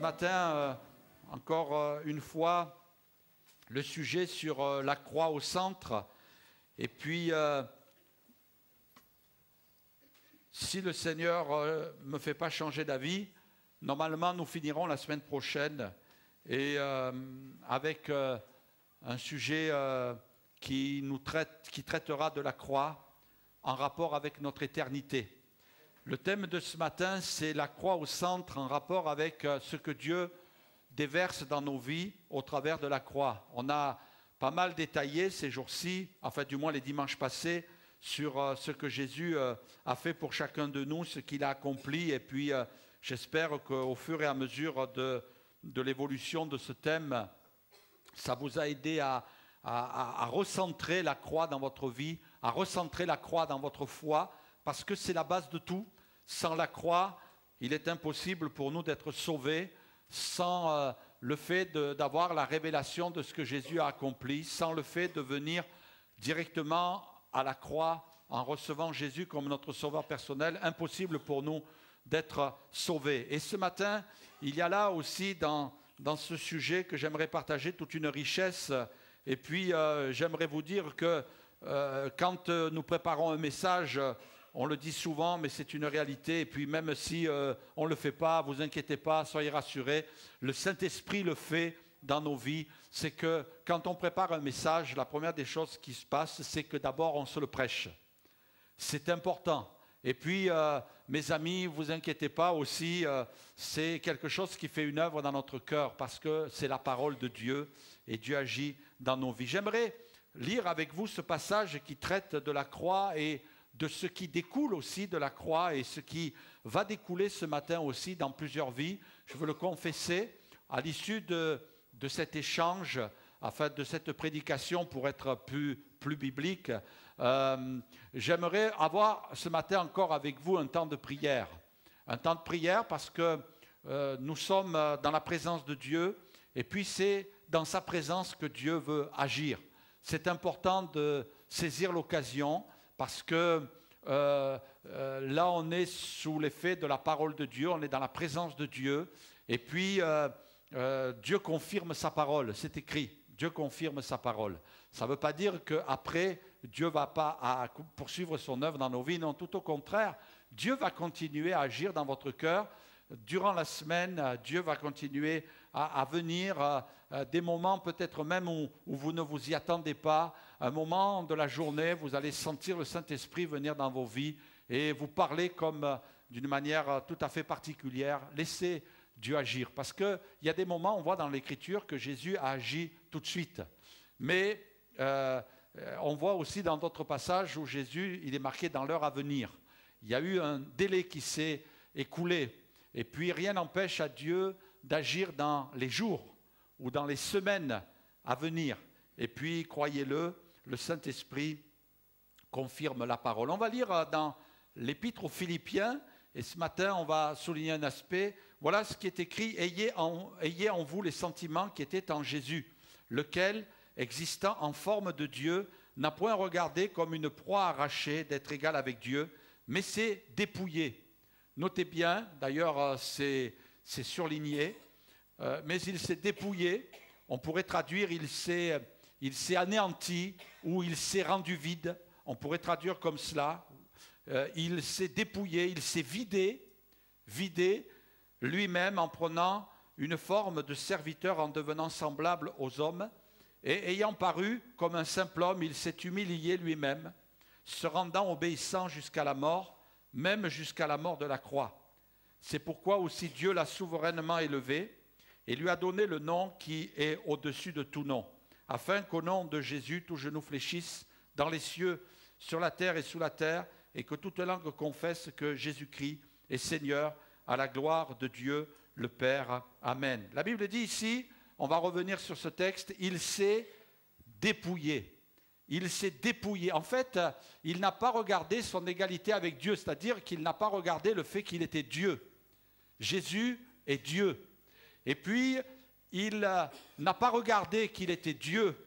matin, encore une fois, le sujet sur la croix au centre. Et puis, si le Seigneur ne me fait pas changer d'avis, normalement, nous finirons la semaine prochaine et avec un sujet qui traitera de la croix en rapport avec notre éternité. Le thème de ce matin, c'est la croix au centre en rapport avec ce que Dieu déverse dans nos vies au travers de la croix. On a pas mal détaillé ces jours-ci, enfin du moins les dimanches passés, sur ce que Jésus a fait pour chacun de nous, ce qu'il a accompli. Et puis j'espère qu'au fur et à mesure de l'évolution de ce thème, ça vous a aidé à recentrer la croix dans votre vie, à recentrer la croix dans votre foi, parce que c'est la base de tout. Sans la croix, il est impossible pour nous d'être sauvés, sans le fait d'avoir la révélation de ce que Jésus a accompli, sans le fait de venir directement à la croix en recevant Jésus comme notre sauveur personnel, impossible pour nous d'être sauvés. Et ce matin, il y a là aussi dans ce sujet que j'aimerais partager toute une richesse. Et puis j'aimerais vous dire que quand nous préparons un message, on le dit souvent, mais c'est une réalité. Et puis même si on ne le fait pas, vous inquiétez pas, soyez rassurés. Le Saint-Esprit le fait dans nos vies. C'est que quand on prépare un message, la première des choses qui se passe, c'est que d'abord on se le prêche. C'est important. Et puis, mes amis, vous inquiétez pas aussi, c'est quelque chose qui fait une œuvre dans notre cœur parce que c'est la parole de Dieu et Dieu agit dans nos vies. J'aimerais lire avec vous ce passage qui traite de la croix et de ce qui découle aussi de la croix et ce qui va découler ce matin aussi dans plusieurs vies. Je veux le confesser à l'issue de cet échange, enfin de cette prédication pour être plus biblique. J'aimerais avoir ce matin encore avec vous un temps de prière. Un temps de prière parce que nous sommes dans la présence de Dieu et puis c'est dans sa présence que Dieu veut agir. C'est important de saisir l'occasion parce que là on est sous l'effet de la parole de Dieu, on est dans la présence de Dieu et puis Dieu confirme sa parole, c'est écrit, Dieu confirme sa parole. Ça ne veut pas dire qu'après Dieu ne va pas poursuivre son œuvre dans nos vies, non, tout au contraire, Dieu va continuer à agir dans votre cœur. Durant la semaine, Dieu va continuer à venir des moments peut-être même où vous ne vous y attendez pas. Un moment de la journée, vous allez sentir le Saint-Esprit venir dans vos vies et vous parler comme d'une manière tout à fait particulière. Laissez Dieu agir. Parce qu'il y a des moments, on voit dans l'Écriture que Jésus a agi tout de suite. Mais on voit aussi dans d'autres passages où Jésus, il est marqué dans l'heure à venir. Il y a eu un délai qui s'est écoulé. Et puis rien n'empêche à Dieu d'agir dans les jours ou dans les semaines à venir. Et puis, croyez-le, le Saint-Esprit confirme la parole. On va lire dans l'Épître aux Philippiens, et ce matin, on va souligner un aspect. Voilà ce qui est écrit, ayez en vous les sentiments qui étaient en Jésus, lequel, existant en forme de Dieu, n'a point regardé comme une proie arrachée d'être égal avec Dieu, mais s'est dépouillé. Notez bien, d'ailleurs c'est surligné, mais il s'est dépouillé, on pourrait traduire il s'est anéanti ou il s'est rendu vide, on pourrait traduire comme cela, il s'est dépouillé, il s'est vidé lui-même en prenant une forme de serviteur en devenant semblable aux hommes et ayant paru comme un simple homme, il s'est humilié lui-même, se rendant obéissant jusqu'à la mort, même jusqu'à la mort de la croix. C'est pourquoi aussi Dieu l'a souverainement élevé et lui a donné le nom qui est au-dessus de tout nom, afin qu'au nom de Jésus, tout genou fléchisse dans les cieux, sur la terre et sous la terre, et que toute langue confesse que Jésus-Christ est Seigneur, à la gloire de Dieu le Père. Amen. La Bible dit ici, on va revenir sur ce texte, il s'est dépouillé. Il s'est dépouillé. En fait, il n'a pas regardé son égalité avec Dieu, c'est-à-dire qu'il n'a pas regardé le fait qu'il était Dieu. Jésus est Dieu. Et puis, il n'a pas regardé qu'il était Dieu.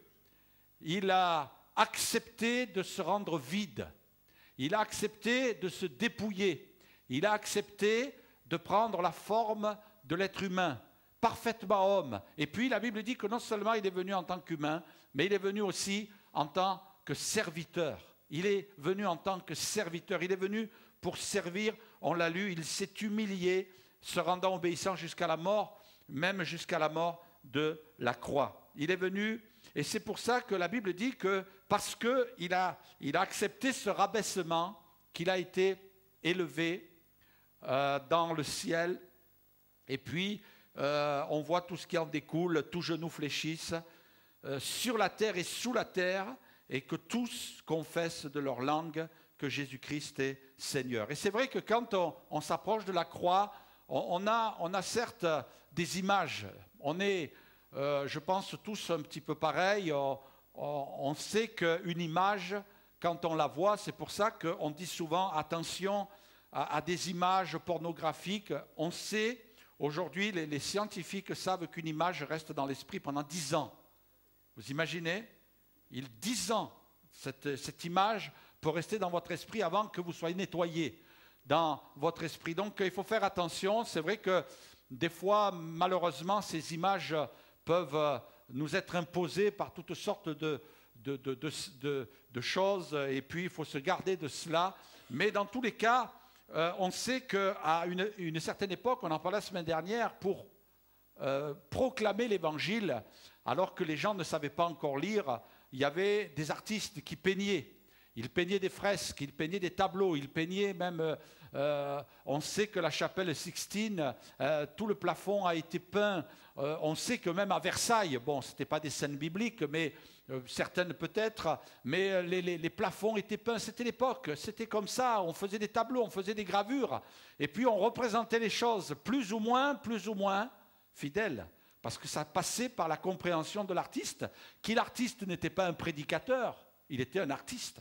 Il a accepté de se rendre vide. Il a accepté de se dépouiller. Il a accepté de prendre la forme de l'être humain, parfaitement homme. Et puis la Bible dit que non seulement il est venu en tant qu'humain, mais il est venu aussi en tant que serviteur. Il est venu en tant que serviteur. Il est venu pour servir. On l'a lu, il s'est humilié, se rendant obéissant jusqu'à la mort, même jusqu'à la mort de la croix. Il est venu, et c'est pour ça que la Bible dit que parce qu'il a accepté ce rabaissement, qu'il a été élevé dans le ciel, et puis on voit tout ce qui en découle, tout genou fléchisse, sur la terre et sous la terre, et que tous confessent de leur langue que Jésus-Christ est Seigneur. Et c'est vrai que quand on s'approche de la croix, on a certes des images. On est, je pense, tous un petit peu pareils. On sait qu'une image, quand on la voit, c'est pour ça qu'on dit souvent attention à des images pornographiques. On sait, aujourd'hui, les scientifiques savent qu'une image reste dans l'esprit pendant 10 ans. Vous imaginez? 10 ans, cette image peut rester dans votre esprit avant que vous soyez nettoyé dans votre esprit. Donc il faut faire attention. C'est vrai que des fois, malheureusement, ces images peuvent nous être imposées par toutes sortes de choses, et puis il faut se garder de cela. Mais dans tous les cas, on sait qu'à une certaine époque, on en parlait la semaine dernière, pour proclamer l'évangile, alors que les gens ne savaient pas encore lire, il y avait des artistes qui peignaient. Ils peignaient des fresques, ils peignaient des tableaux, ils peignaient même... on sait que la chapelle Sixtine, tout le plafond a été peint. On sait que même à Versailles, bon, ce n'était pas des scènes bibliques, mais certaines peut-être, mais les plafonds étaient peints. C'était l'époque, c'était comme ça. On faisait des tableaux, on faisait des gravures. Et puis on représentait les choses plus ou moins fidèles. Parce que ça passait par la compréhension de l'artiste, qui l'artiste n'était pas un prédicateur, il était un artiste.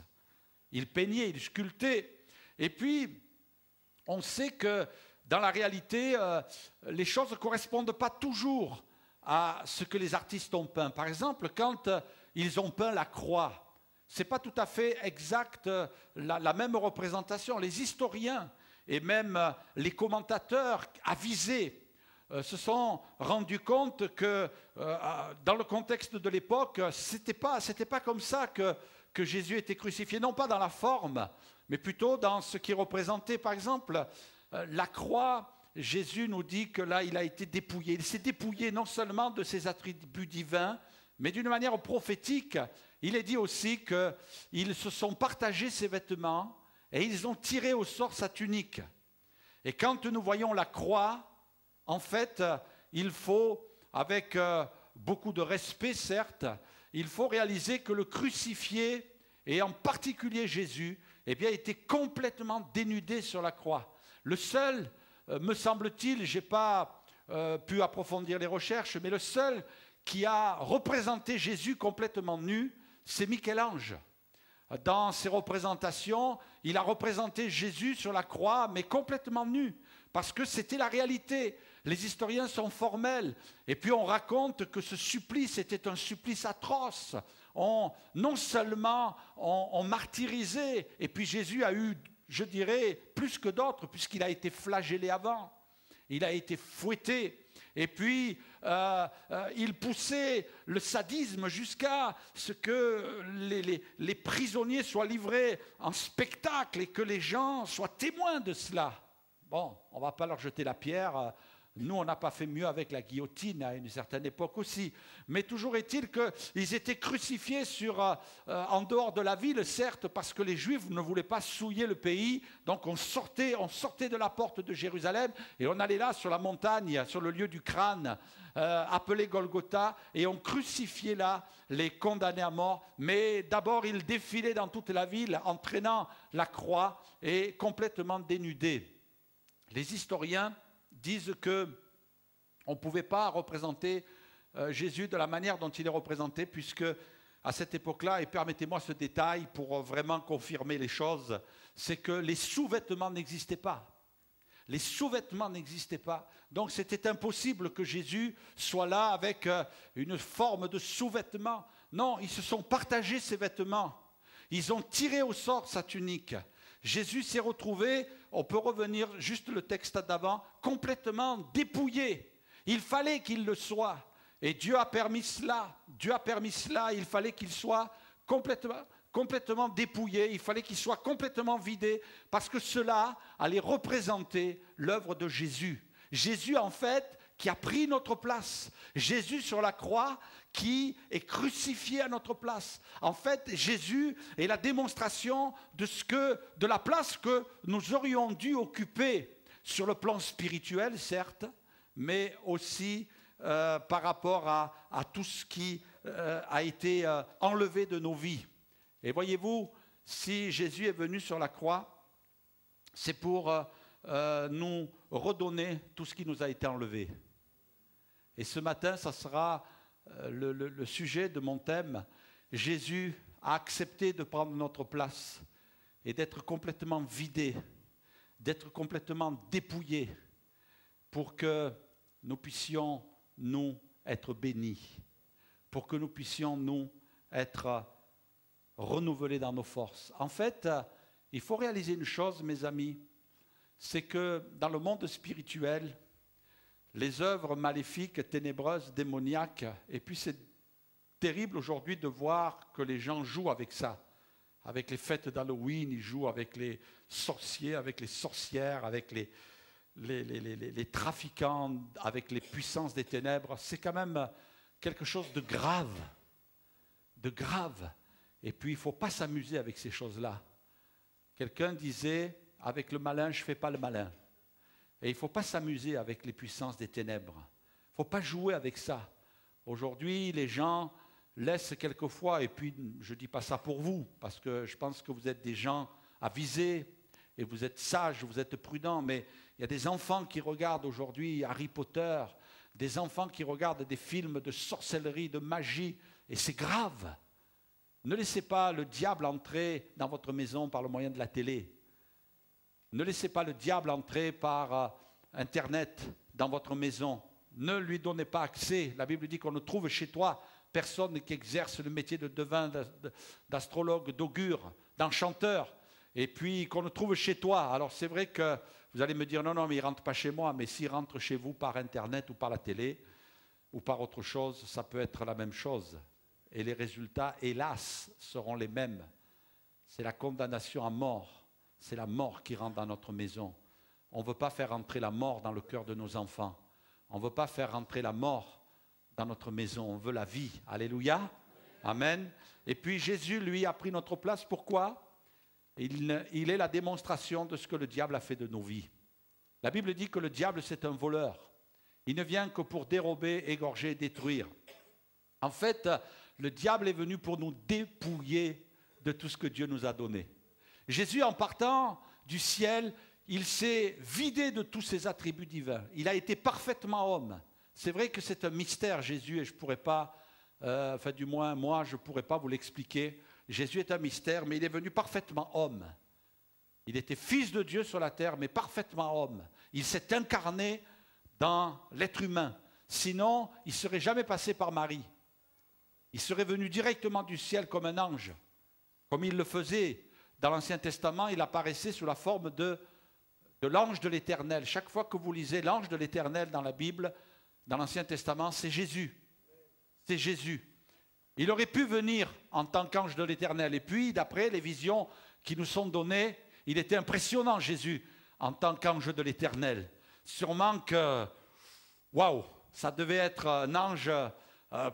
Il peignait, il sculptait. Et puis, on sait que dans la réalité, les choses ne correspondent pas toujours à ce que les artistes ont peint. Par exemple, quand ils ont peint la croix, ce n'est pas tout à fait exact la même représentation. Les historiens et même les commentateurs avisés se sont rendus compte que dans le contexte de l'époque, c'était pas comme ça que Jésus était crucifié, non pas dans la forme, mais plutôt dans ce qui représentait, par exemple, la croix. Jésus nous dit que là, il a été dépouillé. Il s'est dépouillé non seulement de ses attributs divins, mais d'une manière prophétique. Il est dit aussi qu'ils se sont partagés ses vêtements et ils ont tiré au sort sa tunique. Et quand nous voyons la croix, en fait, il faut, avec beaucoup de respect certes, il faut réaliser que le crucifié, et en particulier Jésus, eh bien, était complètement dénudé sur la croix. Le seul, me semble-t-il, je n'ai pas pu approfondir les recherches, mais le seul qui a représenté Jésus complètement nu, c'est Michel-Ange. Dans ses représentations, il a représenté Jésus sur la croix, mais complètement nu, parce que c'était la réalité. Les historiens sont formels. Et puis on raconte que ce supplice était un supplice atroce. Non seulement on martyrisait, et puis Jésus a eu, je dirais, plus que d'autres, puisqu'il a été flagellé avant. Il a été fouetté. Et puis il poussait le sadisme jusqu'à ce que les prisonniers soient livrés en spectacle et que les gens soient témoins de cela. Bon, on ne va pas leur jeter la pierre. Nous, on n'a pas fait mieux avec la guillotine à une certaine époque aussi. Mais toujours est-il qu'ils étaient crucifiés en dehors de la ville, certes, parce que les Juifs ne voulaient pas souiller le pays. Donc on sortait de la porte de Jérusalem et on allait là sur la montagne, sur le lieu du crâne, appelé Golgotha, et on crucifiait là les condamnés à mort. Mais d'abord, ils défilaient dans toute la ville, entraînant la croix et complètement dénudés. Les historiens disent qu'on ne pouvait pas représenter Jésus de la manière dont il est représenté, puisque à cette époque-là, et permettez-moi ce détail pour vraiment confirmer les choses, c'est que les sous-vêtements n'existaient pas. Les sous-vêtements n'existaient pas. Donc c'était impossible que Jésus soit là avec une forme de sous-vêtement. Non, ils se sont partagés ses vêtements. Ils ont tiré au sort sa tunique. Jésus s'est retrouvé, on peut revenir juste le texte d'avant, complètement dépouillé. Il fallait qu'il le soit. Et Dieu a permis cela. Dieu a permis cela. Il fallait qu'il soit complètement dépouillé. Il fallait qu'il soit complètement vidé. Parce que cela allait représenter l'œuvre de Jésus. Jésus, en fait, qui a pris notre place. Jésus sur la croix qui est crucifié à notre place. En fait, Jésus est la démonstration de la place que nous aurions dû occuper sur le plan spirituel, certes, mais aussi par rapport à tout ce qui a été enlevé de nos vies. Et voyez-vous, si Jésus est venu sur la croix, c'est pour nous redonner tout ce qui nous a été enlevé. Et ce matin, ça sera le sujet de mon thème. Jésus a accepté de prendre notre place et d'être complètement vidé, d'être complètement dépouillé pour que nous puissions, nous, être bénis, pour que nous puissions, nous, être renouvelés dans nos forces. En fait, il faut réaliser une chose, mes amis, c'est que dans le monde spirituel, les œuvres maléfiques, ténébreuses, démoniaques, et puis c'est terrible aujourd'hui de voir que les gens jouent avec ça. Avec les fêtes d'Halloween, ils jouent avec les sorciers, avec les sorcières, avec les trafiquants, avec les puissances des ténèbres. C'est quand même quelque chose de grave. De grave. Et puis, il ne faut pas s'amuser avec ces choses-là. Quelqu'un disait, avec le malin, je ne fais pas le malin. Et il ne faut pas s'amuser avec les puissances des ténèbres. Il ne faut pas jouer avec ça. Aujourd'hui, les gens laissent quelquefois, et puis je ne dis pas ça pour vous, parce que je pense que vous êtes des gens avisés, et vous êtes sages, vous êtes prudents, mais il y a des enfants qui regardent aujourd'hui Harry Potter, des enfants qui regardent des films de sorcellerie, de magie, et c'est grave. Ne laissez pas le diable entrer dans votre maison par le moyen de la télé. Ne laissez pas le diable entrer par Internet dans votre maison. Ne lui donnez pas accès. La Bible dit qu'on ne trouve chez toi personne qui exerce le métier de devin, d'astrologue, d'augure, d'enchanteur. Et puis qu'on ne trouve chez toi. Alors c'est vrai que vous allez me dire, non, mais il ne rentre pas chez moi. Mais s'il rentre chez vous par Internet ou par la télé ou par autre chose, ça peut être la même chose. Et les résultats, hélas, seront les mêmes. C'est la condamnation à mort. C'est la mort qui rentre dans notre maison. On ne veut pas faire entrer la mort dans le cœur de nos enfants. On ne veut pas faire entrer la mort dans notre maison. On veut la vie. Alléluia. Amen. Et puis Jésus, lui, a pris notre place. Pourquoi ? Il est la démonstration de ce que le diable a fait de nos vies. La Bible dit que le diable, c'est un voleur. Il ne vient que pour dérober, égorger, détruire. En fait, le diable est venu pour nous dépouiller de tout ce que Dieu nous a donné. Jésus, en partant du ciel, il s'est vidé de tous ses attributs divins. Il a été parfaitement homme. C'est vrai que c'est un mystère, Jésus, et je ne pourrais pas, du moins moi, je ne pourrais pas vous l'expliquer. Jésus est un mystère, mais il est venu parfaitement homme. Il était fils de Dieu sur la terre, mais parfaitement homme. Il s'est incarné dans l'être humain. Sinon, il ne serait jamais passé par Marie. Il serait venu directement du ciel comme un ange, comme il le faisait. Dans l'Ancien Testament, il apparaissait sous la forme de l'ange de l'Éternel. Chaque fois que vous lisez l'ange de l'Éternel dans la Bible, dans l'Ancien Testament, c'est Jésus. C'est Jésus. Il aurait pu venir en tant qu'ange de l'Éternel. Et puis, d'après les visions qui nous sont données, il était impressionnant, Jésus, en tant qu'ange de l'Éternel. Sûrement que, waouh, ça devait être un ange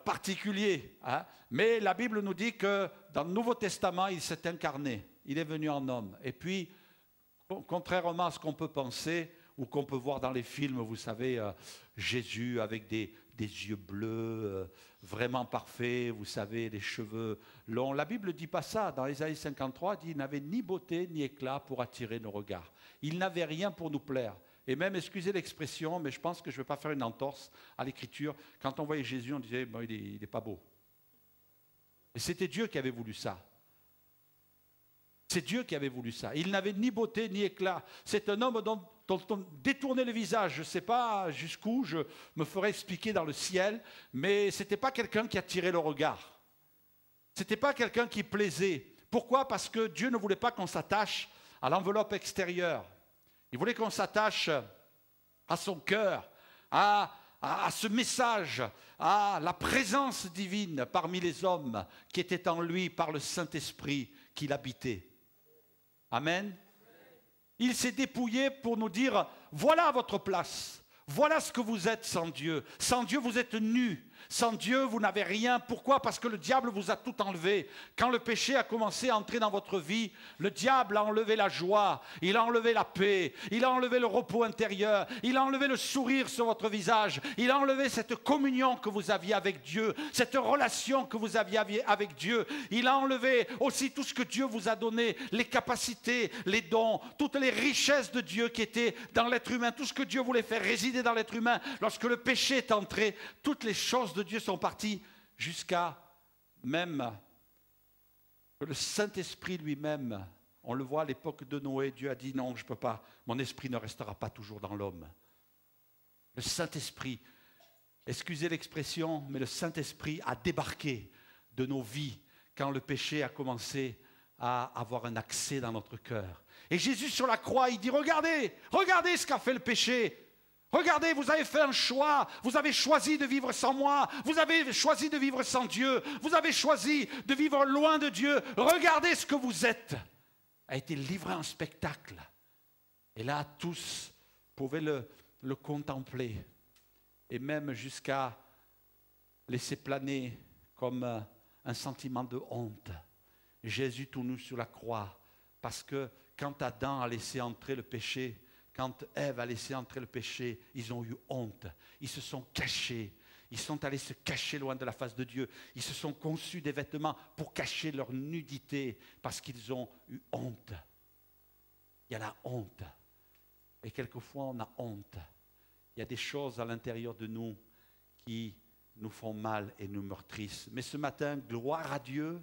particulier. Hein? Mais la Bible nous dit que dans le Nouveau Testament, il s'est incarné. Il est venu en homme. Et puis, contrairement à ce qu'on peut penser ou qu'on peut voir dans les films, vous savez, Jésus avec des yeux bleus, vraiment parfaits, vous savez, les cheveux longs. La Bible ne dit pas ça. Dans Ésaïe 53, il dit « Il n'avait ni beauté ni éclat pour attirer nos regards. Il n'avait rien pour nous plaire. » Et même, excusez l'expression, mais je pense que je ne vais pas faire une entorse à l'écriture. Quand on voyait Jésus, on disait bon, « il n'est pas beau. » Et c'était Dieu qui avait voulu ça. C'est Dieu qui avait voulu ça. Il n'avait ni beauté ni éclat. C'est un homme dont on détournait le visage. Je ne sais pas jusqu'où, je me ferai expliquer dans le ciel, mais ce n'était pas quelqu'un qui attirait le regard. Ce n'était pas quelqu'un qui plaisait. Pourquoi ? Parce que Dieu ne voulait pas qu'on s'attache à l'enveloppe extérieure. Il voulait qu'on s'attache à son cœur, à à ce message, à la présence divine parmi les hommes qui était en lui par le Saint-Esprit qu'il habitait. Amen. Il s'est dépouillé pour nous dire, voilà votre place, voilà ce que vous êtes sans Dieu. Sans Dieu, vous êtes nus. Sans Dieu, vous n'avez rien. Pourquoi? Parce que le diable vous a tout enlevé. Quand le péché a commencé à entrer dans votre vie, le diable a enlevé la joie, il a enlevé la paix, il a enlevé le repos intérieur, il a enlevé le sourire sur votre visage, il a enlevé cette communion que vous aviez avec Dieu, cette relation que vous aviez avec Dieu. Il a enlevé aussi tout ce que Dieu vous a donné, les capacités, les dons, toutes les richesses de Dieu qui étaient dans l'être humain, tout ce que Dieu voulait faire résider dans l'être humain. Lorsque le péché est entré, toutes les choses de Dieu sont partis jusqu'à même que le Saint-Esprit lui-même, on le voit à l'époque de Noé, Dieu a dit non, je ne peux pas, mon esprit ne restera pas toujours dans l'homme. Le Saint-Esprit, excusez l'expression, mais le Saint-Esprit a débarqué de nos vies quand le péché a commencé à avoir un accès dans notre cœur. Et Jésus sur la croix, il dit regardez, regardez ce qu'a fait le péché. Regardez, vous avez fait un choix, vous avez choisi de vivre sans moi, vous avez choisi de vivre sans Dieu, vous avez choisi de vivre loin de Dieu. Regardez ce que vous êtes. A été livré en spectacle. Et là, tous pouvaient le contempler. Et même jusqu'à laisser planer comme un sentiment de honte. Jésus tout nu sur la croix. Parce que quand Adam a laissé entrer le péché, quand Ève a laissé entrer le péché, ils ont eu honte. Ils se sont cachés. Ils sont allés se cacher loin de la face de Dieu. Ils se sont conçus des vêtements pour cacher leur nudité parce qu'ils ont eu honte. Il y a la honte. Et quelquefois, on a honte. Il y a des choses à l'intérieur de nous qui nous font mal et nous meurtrissent. Mais ce matin, gloire à Dieu,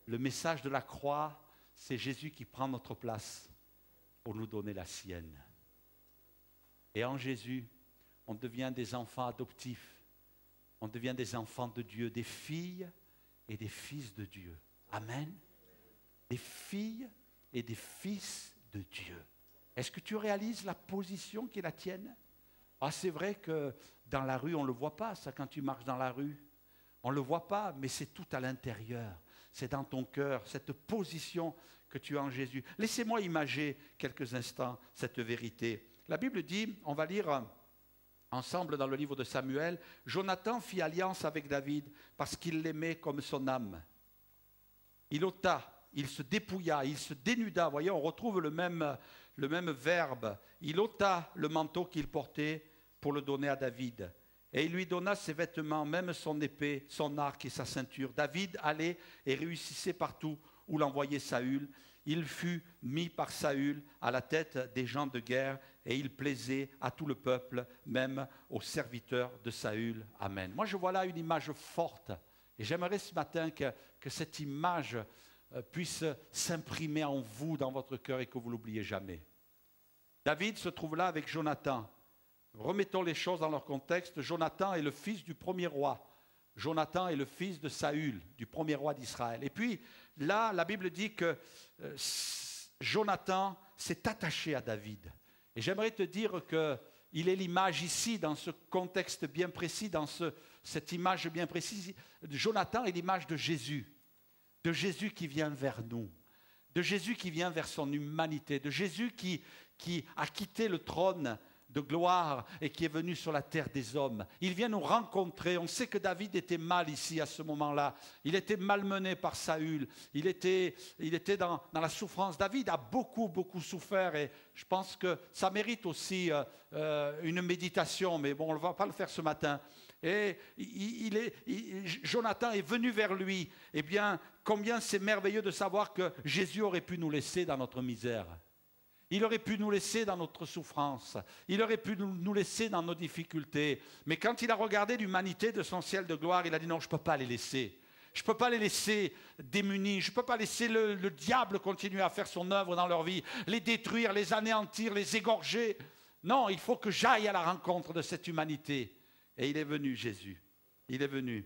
le message de la croix, c'est Jésus qui prend notre place pour nous donner la sienne. Et en Jésus, on devient des enfants adoptifs. On devient des enfants de Dieu, des filles et des fils de Dieu. Amen. Des filles et des fils de Dieu. Est-ce que tu réalises la position qui est la tienne? Ah, c'est vrai que dans la rue, on ne le voit pas, ça, quand tu marches dans la rue. On ne le voit pas, mais c'est tout à l'intérieur. C'est dans ton cœur, cette position que tu as en Jésus. Laissez-moi imager quelques instants cette vérité. La Bible dit, on va lire ensemble dans le livre de Samuel, Jonathan fit alliance avec David parce qu'il l'aimait comme son âme. Il ôta, il se dépouilla, il se dénuda. Vous voyez, on retrouve le même verbe. Il ôta le manteau qu'il portait pour le donner à David. Et il lui donna ses vêtements, même son épée, son arc et sa ceinture. David allait et réussissait partout où l'envoyait Saül. Il fut mis par Saül à la tête des gens de guerre et il plaisait à tout le peuple, même aux serviteurs de Saül. Amen. Moi, je vois là une image forte et j'aimerais ce matin que cette image puisse s'imprimer en vous, dans votre cœur et que vous ne l'oubliez jamais. David se trouve là avec Jonathan. Remettons les choses dans leur contexte. Jonathan est le fils du premier roi. Jonathan est le fils de Saül, du premier roi d'Israël. Et puis là, la Bible dit que Jonathan s'est attaché à David. Et j'aimerais te dire qu'il est l'image ici, dans ce contexte bien précis, dans cette image bien précise. Jonathan est l'image de Jésus qui vient vers nous, de Jésus qui vient vers son humanité, de Jésus qui a quitté le trône de gloire et qui est venu sur la terre des hommes. Il vient nous rencontrer. On sait que David était mal ici à ce moment-là. Il était malmené par Saül. Il était dans la souffrance. David a beaucoup souffert et je pense que ça mérite aussi une méditation, mais bon, on ne va pas le faire ce matin. Et Jonathan est venu vers lui. Eh bien, combien c'est merveilleux de savoir que Jésus aurait pu nous laisser dans notre misère. Il aurait pu nous laisser dans notre souffrance. Il aurait pu nous laisser dans nos difficultés. Mais quand il a regardé l'humanité de son ciel de gloire, il a dit non, je ne peux pas les laisser. Je ne peux pas les laisser démunis. Je ne peux pas laisser le diable continuer à faire son œuvre dans leur vie, les détruire, les anéantir, les égorger. Non, il faut que j'aille à la rencontre de cette humanité. Et il est venu, Jésus. Il est venu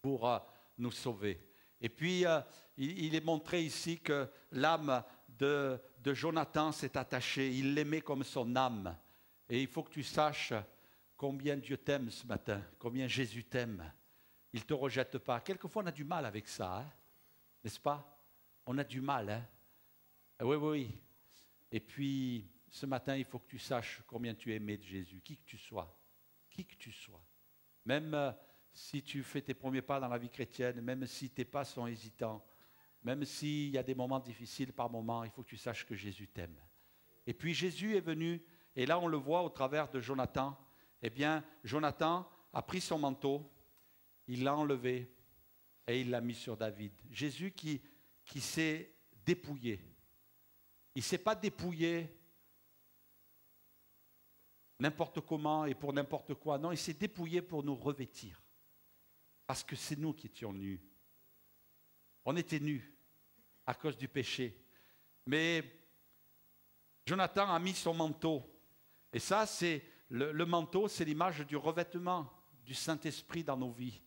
pour nous sauver. Et puis, il est montré ici que l'âme de Jonathan s'est attachée. Il l'aimait comme son âme. Et il faut que tu saches combien Dieu t'aime ce matin, combien Jésus t'aime. Il ne te rejette pas. Quelquefois, on a du mal avec ça, hein, n'est-ce pas? On a du mal. Hein? Oui, oui. Et puis, ce matin, il faut que tu saches combien tu es aimé de Jésus, qui que tu sois. Qui que tu sois. Même si tu fais tes premiers pas dans la vie chrétienne, même si tes pas sont hésitants, même s'il y a des moments difficiles par moments, il faut que tu saches que Jésus t'aime. Et puis Jésus est venu, et là on le voit au travers de Jonathan. Eh bien, Jonathan a pris son manteau, il l'a enlevé et il l'a mis sur David. Jésus qui s'est dépouillé. Il ne s'est pas dépouillé n'importe comment et pour n'importe quoi. Non, il s'est dépouillé pour nous revêtir. Parce que c'est nous qui étions nus. On était nus à cause du péché. Mais Jonathan a mis son manteau. Et ça, c'est le manteau, c'est l'image du revêtement du Saint-Esprit dans nos vies.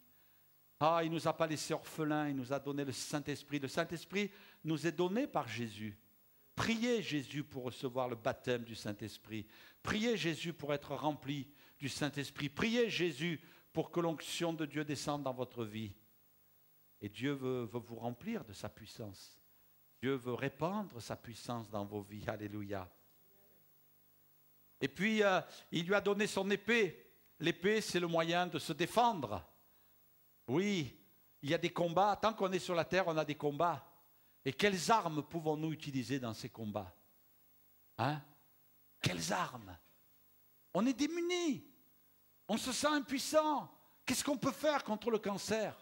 Ah, il ne nous a pas laissés orphelins, il nous a donné le Saint-Esprit. Le Saint-Esprit nous est donné par Jésus. Priez Jésus pour recevoir le baptême du Saint-Esprit. Priez Jésus pour être rempli du Saint-Esprit. Priez Jésus pour que l'onction de Dieu descende dans votre vie. Et Dieu veut vous remplir de sa puissance. Dieu veut répandre sa puissance dans vos vies. Alléluia. Et puis, il lui a donné son épée. L'épée, c'est le moyen de se défendre. Oui, il y a des combats. Tant qu'on est sur la terre, on a des combats. Et quelles armes pouvons-nous utiliser dans ces combats? Hein? Quelles armes? On est démunis. On se sent impuissant. Qu'est-ce qu'on peut faire contre le cancer?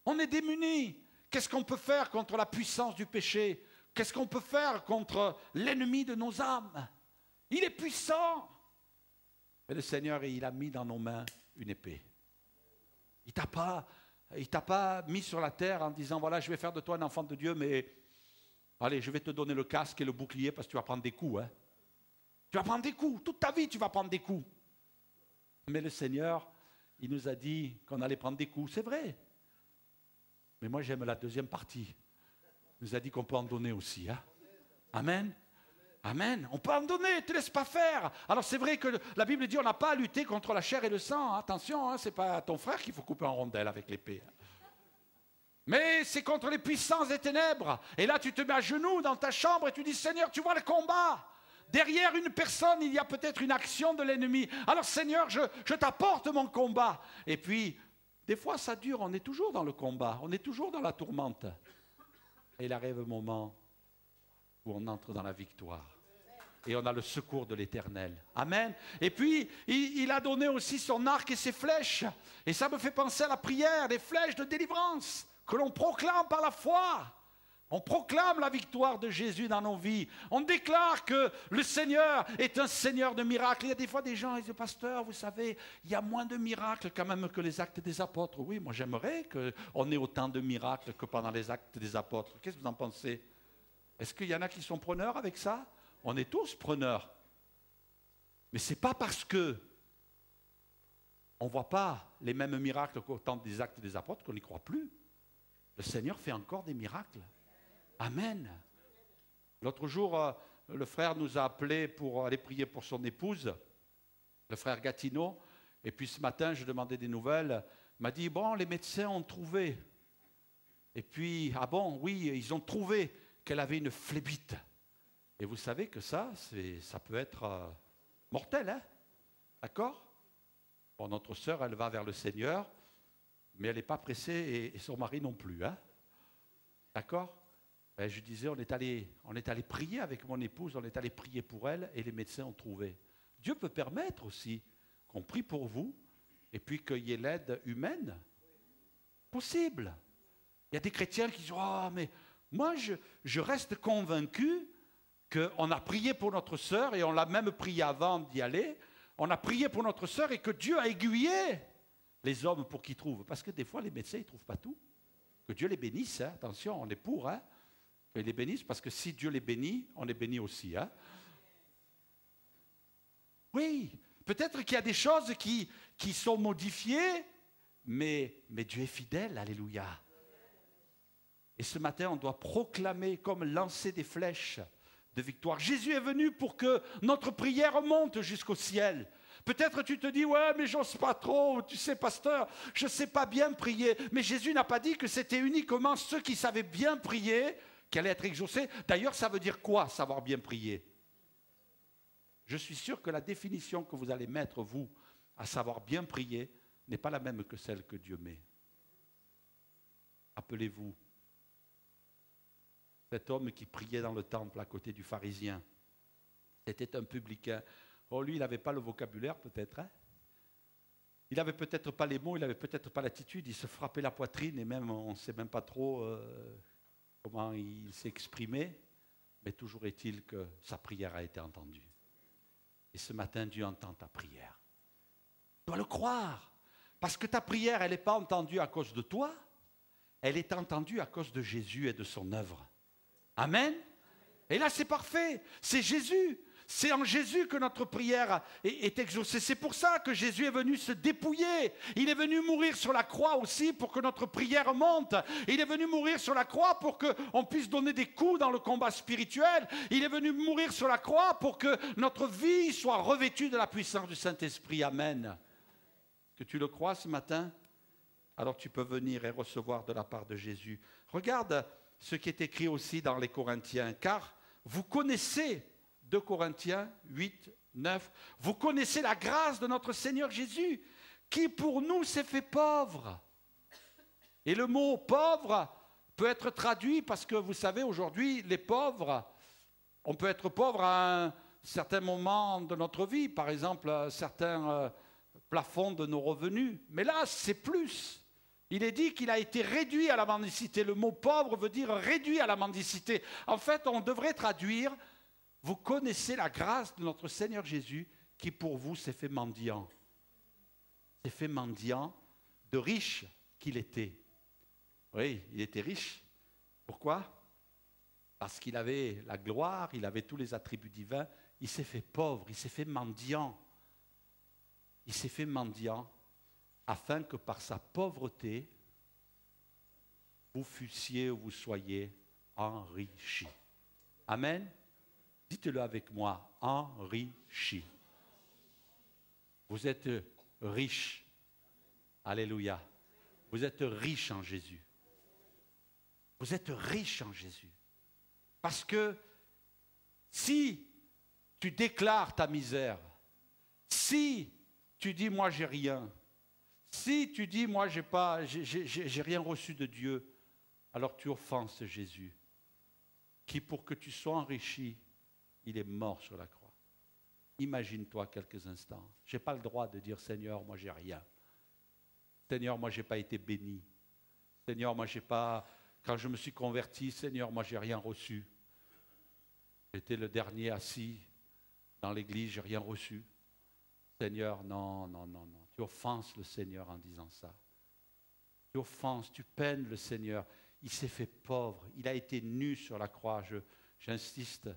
On est démunis. Qu'est-ce qu'on peut faire contre la puissance du péché? Qu'est-ce qu'on peut faire contre l'ennemi de nos âmes? Il est puissant. Et le Seigneur, il a mis dans nos mains une épée. Il ne t'a pas mis sur la terre en disant, voilà, je vais faire de toi un enfant de Dieu, mais allez, je vais te donner le casque et le bouclier parce que tu vas prendre des coups. Hein. Tu vas prendre des coups. Toute ta vie, tu vas prendre des coups. Mais le Seigneur, il nous a dit qu'on allait prendre des coups. C'est vrai. Mais moi, j'aime la deuxième partie. Il nous a dit qu'on peut en donner aussi. Hein. Amen. Amen. On peut en donner, ne te laisse pas faire. Alors c'est vrai que la Bible dit on n'a pas à lutter contre la chair et le sang. Attention, hein, ce n'est pas ton frère qu'il faut couper en rondelles avec l'épée. Mais c'est contre les puissances des ténèbres. Et là tu te mets à genoux dans ta chambre et tu dis Seigneur, tu vois le combat. Derrière une personne, il y a peut-être une action de l'ennemi. Alors Seigneur, je t'apporte mon combat. Et puis, des fois ça dure, on est toujours dans le combat, on est toujours dans la tourmente. Et il arrive un moment où on entre dans la victoire. Et on a le secours de l'Éternel. Amen. Et puis, il a donné aussi son arc et ses flèches. Et ça me fait penser à la prière, les flèches de délivrance que l'on proclame par la foi. On proclame la victoire de Jésus dans nos vies. On déclare que le Seigneur est un Seigneur de miracles. Il y a des fois des gens qui disent, pasteur, vous savez, il y a moins de miracles quand même que les actes des apôtres. Oui, moi j'aimerais qu'on ait autant de miracles que pendant les actes des apôtres. Qu'est-ce que vous en pensez? Est-ce qu'il y en a qui sont preneurs avec ça? On est tous preneurs. Mais ce n'est pas parce que on ne voit pas les mêmes miracles qu'au temps des actes des apôtres qu'on n'y croit plus. Le Seigneur fait encore des miracles. Amen. L'autre jour, le frère nous a appelés pour aller prier pour son épouse, le frère Gatineau. Et puis ce matin, je demandais des nouvelles. Il m'a dit, bon, les médecins ont trouvé. Et puis, ah bon, oui, ils ont trouvé qu'elle avait une phlébite. Et vous savez que ça peut être mortel, hein? D'accord? Bon, notre sœur, elle va vers le Seigneur, mais elle n'est pas pressée et son mari non plus, hein? D'accord? Ben, je disais, on est allé prier avec mon épouse, on est allé prier pour elle et les médecins ont trouvé. Dieu peut permettre aussi qu'on prie pour vous et puis qu'il y ait l'aide humaine. Possible. Il y a des chrétiens qui disent, oh, mais moi, je reste convaincu qu'on a prié pour notre sœur et on l'a même prié avant d'y aller. On a prié pour notre sœur et que Dieu a aiguillé les hommes pour qu'ils trouvent. Parce que des fois, les médecins, ils ne trouvent pas tout. Que Dieu les bénisse, hein. Attention, on est pour, hein. Qu'ils les bénisse, parce que si Dieu les bénit, on les bénit aussi, hein. Oui, peut-être qu'il y a des choses qui sont modifiées, mais Dieu est fidèle, alléluia. Et ce matin, on doit proclamer comme lancer des flèches de victoire. Jésus est venu pour que notre prière monte jusqu'au ciel. Peut-être tu te dis, ouais, mais j'ose pas trop, tu sais, pasteur, je ne sais pas bien prier. Mais Jésus n'a pas dit que c'était uniquement ceux qui savaient bien prier qui allaient être exaucés. D'ailleurs, ça veut dire quoi, savoir bien prier? Je suis sûr que la définition que vous allez mettre, vous, à savoir bien prier, n'est pas la même que celle que Dieu met. Appelez-vous cet homme qui priait dans le temple à côté du pharisien. C'était un publicain. Oh, lui, il n'avait pas le vocabulaire peut-être. Hein? Il n'avait peut-être pas les mots, il n'avait peut-être pas l'attitude. Il se frappait la poitrine et même on ne sait même pas trop comment il s'est exprimé. Mais toujours est-il que sa prière a été entendue. Et ce matin, Dieu entend ta prière. Tu dois le croire. Parce que ta prière, elle n'est pas entendue à cause de toi. Elle est entendue à cause de Jésus et de son œuvre. Amen. Et là, c'est parfait. C'est Jésus. C'est en Jésus que notre prière est exaucée. C'est pour ça que Jésus est venu se dépouiller. Il est venu mourir sur la croix aussi pour que notre prière monte. Il est venu mourir sur la croix pour qu'on puisse donner des coups dans le combat spirituel. Il est venu mourir sur la croix pour que notre vie soit revêtue de la puissance du Saint-Esprit. Amen. Que tu le crois ce matin? Alors tu peux venir et recevoir de la part de Jésus. Regarde ce qui est écrit aussi dans les Corinthiens. Car vous connaissez, 2 Corinthiens 8, 9, vous connaissez la grâce de notre Seigneur Jésus, qui pour nous s'est fait pauvre. Et le mot pauvre peut être traduit parce que vous savez, aujourd'hui, les pauvres, on peut être pauvre à un certain moment de notre vie, par exemple, à certains plafonds de nos revenus. Mais là, c'est plus. Il est dit qu'il a été réduit à la mendicité. Le mot pauvre veut dire réduit à la mendicité. En fait, on devrait traduire, vous connaissez la grâce de notre Seigneur Jésus qui pour vous s'est fait mendiant. S'est fait mendiant de riche qu'il était. Oui, il était riche. Pourquoi? Parce qu'il avait la gloire, il avait tous les attributs divins. Il s'est fait pauvre, il s'est fait mendiant. Il s'est fait mendiant afin que par sa pauvreté, vous fussiez ou vous soyez enrichis. Amen. Dites-le avec moi, enrichis. Vous êtes riche. Alléluia. Vous êtes riche en Jésus. Vous êtes riche en Jésus. Parce que si tu déclares ta misère, si tu dis moi j'ai rien, si tu dis moi j'ai rien reçu de Dieu, alors tu offenses Jésus, qui pour que tu sois enrichi, il est mort sur la croix. Imagine-toi quelques instants. Je n'ai pas le droit de dire Seigneur, moi j'ai rien. Seigneur, moi j'ai pas été béni. Seigneur, moi j'ai pas, quand je me suis converti, Seigneur, moi j'ai rien reçu. J'étais le dernier assis dans l'église, j'ai rien reçu. Seigneur, non, non, non, non. Tu offenses le Seigneur en disant ça. Tu offenses, tu peines le Seigneur. Il s'est fait pauvre. Il a été nu sur la croix. J'insiste.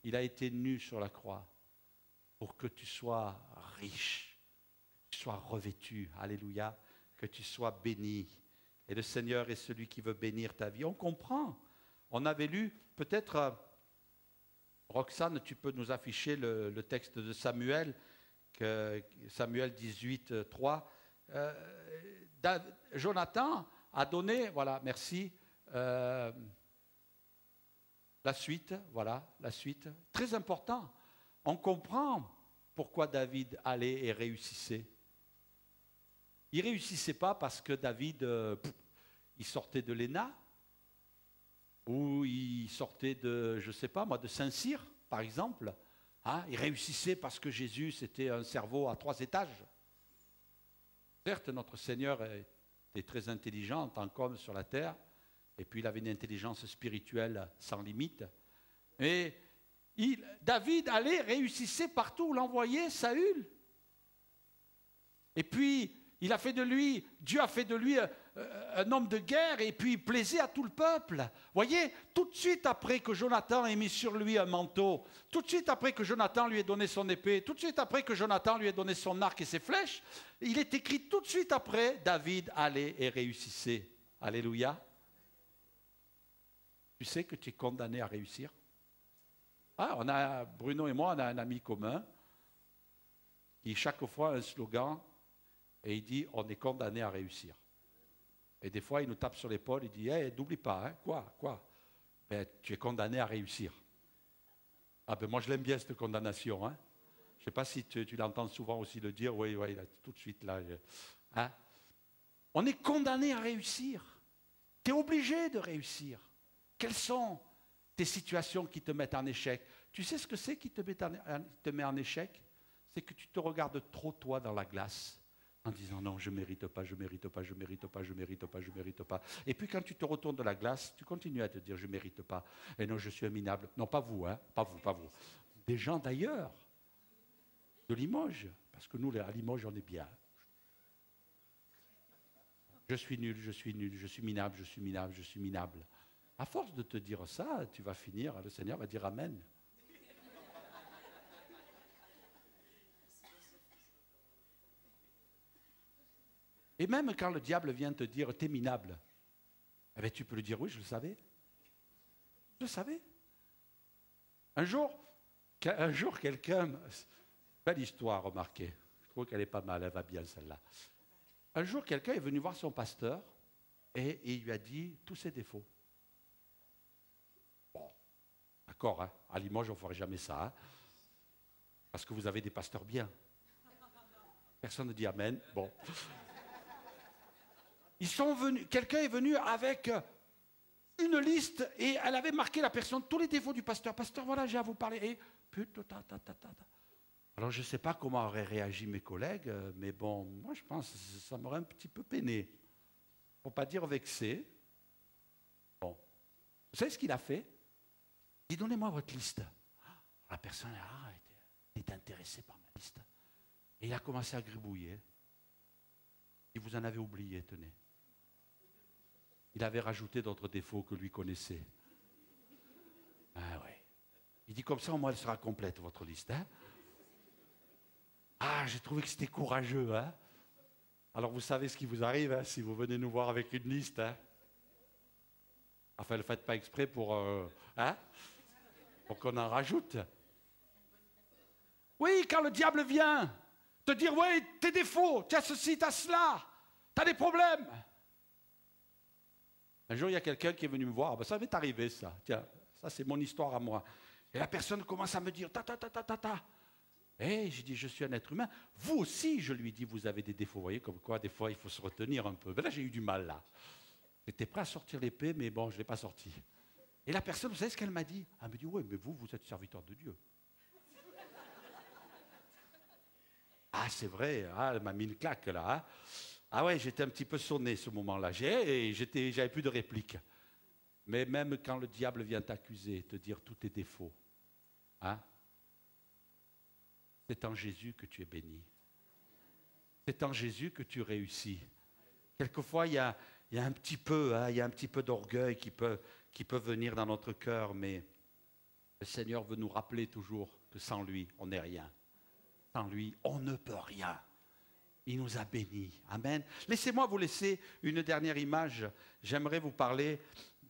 Il a été nu sur la croix pour que tu sois riche, que tu sois revêtu. Alléluia. Que tu sois béni. Et le Seigneur est celui qui veut bénir ta vie. On comprend. On avait lu, peut-être, Roxane, tu peux nous afficher le texte de Samuel. Samuel 18, 3, Jonathan a donné, voilà, merci, la suite, voilà, la suite. Très important, on comprend pourquoi David allait et réussissait. Il ne réussissait pas parce que David, il sortait de l'ENA, ou il sortait de, je ne sais pas moi, de Saint-Cyr, par exemple. Hein, il réussissait parce que Jésus, c'était un cerveau à 3 étages. Certes, notre Seigneur était très intelligent en tant qu'homme sur la terre, et puis il avait une intelligence spirituelle sans limite. Mais David allait, réussissait partout où l'envoyait Saül. Et puis, il a fait de lui, Dieu a fait de lui un homme de guerre et puis il plaisait à tout le peuple. Voyez, tout de suite après que Jonathan ait mis sur lui un manteau, tout de suite après que Jonathan lui ait donné son épée, tout de suite après que Jonathan lui ait donné son arc et ses flèches, il est écrit tout de suite après, David allait et réussissait. Alléluia. Tu sais que tu es condamné à réussir. Ah, Bruno et moi, on a un ami commun. qui chaque fois a un slogan et il dit « on est condamné à réussir ». Et des fois, il nous tape sur l'épaule, il dit hey, « n'oublie pas, hein, quoi ben, tu es condamné à réussir ». Ah ben moi, je l'aime bien cette condamnation. Hein. Je ne sais pas si tu l'entends souvent aussi le dire, oui, là, tout de suite là. Hein. On est condamné à réussir. Tu es obligé de réussir. Quelles sont tes situations qui te mettent en échec? Tu sais ce que c'est qui te met en échec? C'est que tu te regardes trop toi dans la glace en disant non, je ne mérite pas, je ne mérite pas, je ne mérite pas, je ne mérite pas, je ne mérite pas. Et puis quand tu te retournes de la glace, tu continues à te dire je ne mérite pas. Et non, je suis un minable. Non, pas vous, hein, pas vous. Des gens d'ailleurs, de Limoges, parce que nous, à Limoges, on est bien. Je suis nul, je suis nul, je suis minable, je suis minable, je suis minable. À force de te dire ça, tu vas finir, le Seigneur va dire Amen. Et même quand le diable vient te dire t'es minable, eh bien, tu peux lui dire oui, je le savais. Je le savais. Un jour quelqu'un, belle histoire, remarquez, je trouve qu'elle est pas mal, elle va bien celle-là. Un jour, quelqu'un est venu voir son pasteur et il lui a dit tous ses défauts. Bon, d'accord, hein, à Limoges, on ne ferait jamais ça, hein, parce que vous avez des pasteurs bien. Personne ne dit Amen. Bon. Quelqu'un est venu avec une liste et elle avait marqué la personne, tous les défauts du pasteur. Pasteur, voilà, j'ai à vous parler. Et alors, je ne sais pas comment auraient réagi mes collègues, mais bon, moi, je pense que ça m'aurait un petit peu peiné. Pour ne pas dire vexé. Bon. Vous savez ce qu'il a fait? Il dit, donnez-moi votre liste. La personne est intéressée par ma liste. Et il a commencé à gribouiller. Et vous en avez oublié, tenez. Il avait rajouté d'autres défauts que lui connaissait. Ah oui. Il dit, comme ça, au moins, elle sera complète, votre liste. Hein? Ah, j'ai trouvé que c'était courageux. Hein? Alors, vous savez ce qui vous arrive hein, si vous venez nous voir avec une liste. Hein? Enfin, ne le faites pas exprès pour qu'on en rajoute. Oui, quand le diable vient te dire, oui, tes défauts, tu as ceci, tu as cela, tu as des problèmes. Un jour, il y a quelqu'un qui est venu me voir. Ben, ça m'est arrivé, ça. Tiens, ça, c'est mon histoire à moi. Et la personne commence à me dire, ta. Et j'ai dit, je suis un être humain. Vous aussi, je lui dis, vous avez des défauts. Vous voyez, comme quoi, des fois, il faut se retenir un peu. Mais là, j'ai eu du mal, là. J'étais prêt à sortir l'épée, mais bon, je ne l'ai pas sortie. Et la personne, vous savez ce qu'elle m'a dit? Elle me dit, oui, mais vous êtes serviteur de Dieu. Ah, c'est vrai, ah, elle m'a mis une claque, là. Hein. Ah ouais, j'étais un petit peu sonné ce moment-là. J'avais plus de réplique. Mais même quand le diable vient t'accuser, te dire tous tes défauts, hein, c'est en Jésus que tu es béni. C'est en Jésus que tu réussis. Quelquefois, il y a un petit peu, hein, il y a un petit peu d'orgueil qui peut venir dans notre cœur, mais le Seigneur veut nous rappeler toujours que sans lui, on n'est rien. Sans lui, on ne peut rien. Il nous a bénis. Amen. Laissez-moi vous laisser une dernière image. J'aimerais vous parler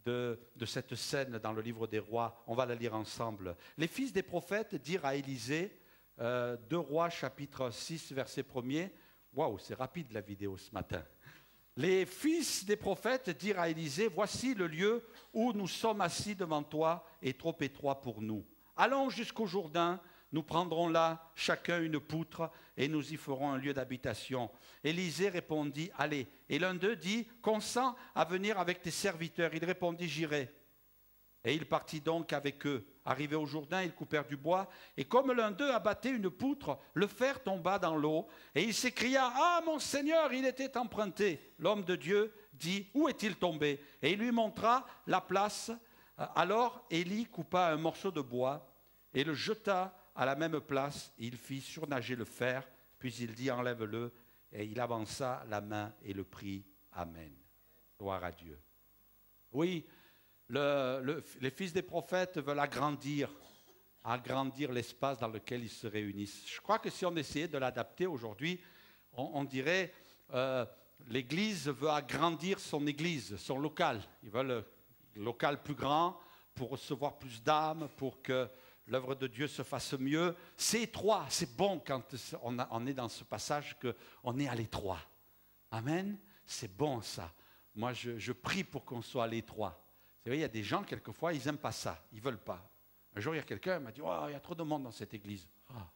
de cette scène dans le livre des rois. On va la lire ensemble. Les fils des prophètes dirent à Élisée, 2 Rois chapitre 6 verset 1er. Waouh, c'est rapide la vidéo ce matin. Les fils des prophètes dirent à Élisée, voici le lieu où nous sommes assis devant toi est trop étroit pour nous. Allons jusqu'au Jourdain. Nous prendrons là chacun une poutre et nous y ferons un lieu d'habitation. Élisée répondit, allez. Et l'un d'eux dit, consens à venir avec tes serviteurs. Il répondit, j'irai. Et il partit donc avec eux. Arrivé au Jourdain, ils coupèrent du bois. Et comme l'un d'eux abattait une poutre, le fer tomba dans l'eau. Et il s'écria, ah mon Seigneur, il était emprunté. L'homme de Dieu dit, où est-il tombé? Et il lui montra la place. Alors Élie coupa un morceau de bois et le jeta à la même place, il fit surnager le fer, puis il dit, enlève-le, et il avança la main et le prit. Amen. Gloire à Dieu. Oui, les fils des prophètes veulent agrandir l'espace dans lequel ils se réunissent. Je crois que si on essayait de l'adapter aujourd'hui, on dirait, l'Église veut agrandir son Église, son local. Ils veulent un local plus grand pour recevoir plus d'âmes, pour que l'œuvre de Dieu se fasse mieux. C'est étroit, c'est bon quand on est dans ce passage qu'on est à l'étroit. Amen. C'est bon ça. Moi, je prie pour qu'on soit à l'étroit. Vous savez, il y a des gens, quelquefois, ils n'aiment pas ça. Ils ne veulent pas. Un jour, il y a quelqu'un qui m'a dit, oh, il y a trop de monde dans cette église. Ah.